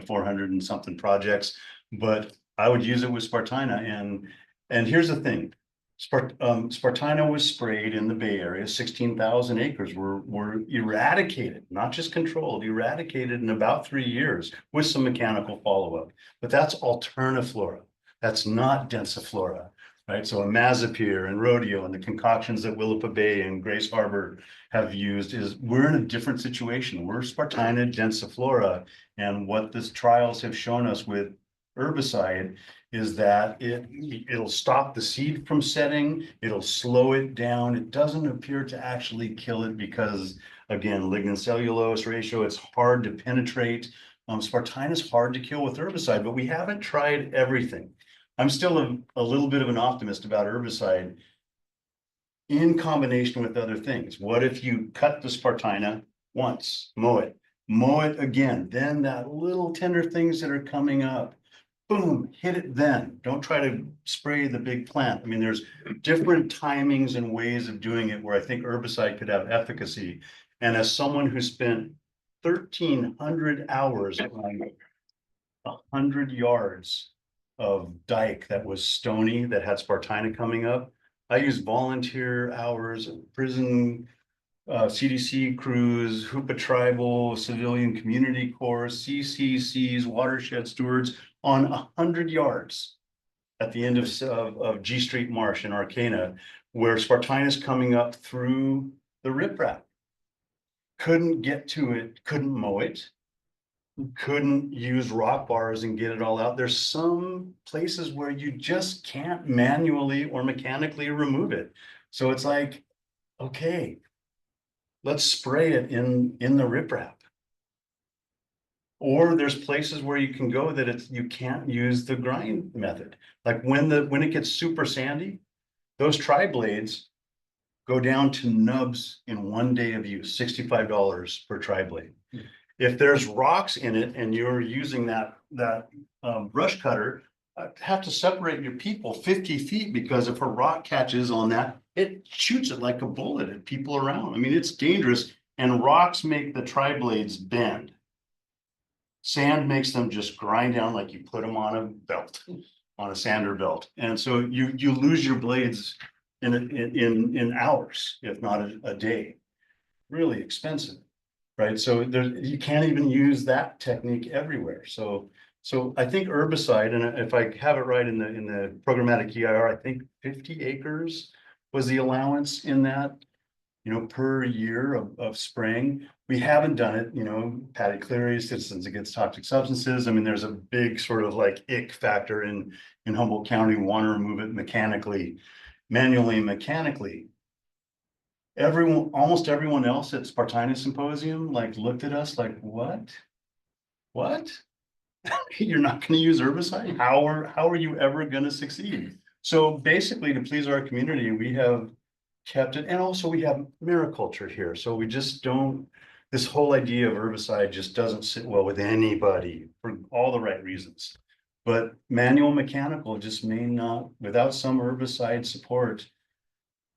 400 and something projects. But I would use it with Spartina, and here's the thing. Spartina was sprayed in the Bay Area, 16,000 acres were eradicated, not just controlled, eradicated in about 3 years with some mechanical follow-up. But that's alterniflora, that's not densiflora. Right, so Imazapyr and Rodeo and the concoctions that Willapa Bay and Grace Harbor have used we're in a different situation. We're Spartina densiflora, and what the trials have shown us with herbicide is that it'll stop the seed from setting, it'll slow it down. It doesn't appear to actually kill it because, again, lignin cellulose ratio, it's hard to penetrate. Spartina is hard to kill with herbicide, but we haven't tried everything. I'm still a little bit of an optimist about herbicide in combination with other things. What if you cut the Spartina once, mow it again, then that little tender things that are coming up, boom, hit it then. Don't try to spray the big plant. I mean, there's different timings and ways of doing it where I think herbicide could have efficacy. And as someone who spent 1,300 hours on 100 yards of dike that was stony, that had Spartina coming up, I used volunteer hours, prison, CDC crews, Hoopa Tribal, Civilian Community Corps, CCCs, watershed stewards on 100 yards at the end of G Street Marsh in Arcana, where Spartina is coming up through the riprap. Couldn't get to it, couldn't mow it, couldn't use rock bars and get it all out. There's some places where you just can't manually or mechanically remove it. So it's like, okay, let's spray it in the riprap. Or there's places where you can go that you can't use the grind method. Like when it gets super sandy, those tri-blades go down to nubs in 1 day of use, $65 per tri-blade. If there's rocks in it and you're using that brush cutter, have to separate your people 50 feet, because if a rock catches on that, it shoots it like a bullet at people around. I mean, it's dangerous, and rocks make the tri-blades bend. Sand makes them just grind down like you put them on a belt, on a sander belt. And so you lose your blades in hours, if not a day. Really expensive. Right, so you can't even use that technique everywhere. So I think herbicide, and if I have it right in the programmatic EIR, I think 50 acres was the allowance in that, per year of spraying. We haven't done it, Patty Cleary, Citizens Against Toxic Substances. I mean, there's a big sort of like ick factor in Humboldt County, want to remove it manually and mechanically. everyone, almost everyone else at Spartina Symposium, like looked at us like, what? What? You're not gonna use herbicide? How are you ever gonna succeed? So basically, to please our community, we have kept it, and also we have mariculture here, so we just don't. This whole idea of herbicide just doesn't sit well with anybody for all the right reasons. But manual mechanical just may not, without some herbicide support.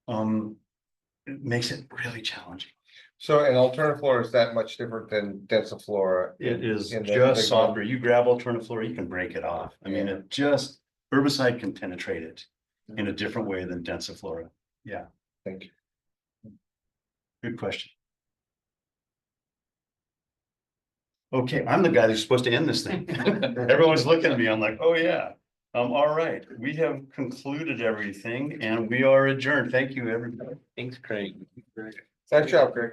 It makes it really challenging. So an alterniflora is that much different than densiflora? It is in the just big softer. one? You grab alterniflora, you can break it off. I mean, it just, herbicide can penetrate it in a different way than densiflora. Yeah, Thank you. good question. Okay, I'm the guy who's supposed to end this thing. Everyone's looking at me. I'm like, oh yeah. All right, we have concluded everything and we are adjourned. Thank you, everybody. Thanks, Craig. Nice job, Greg.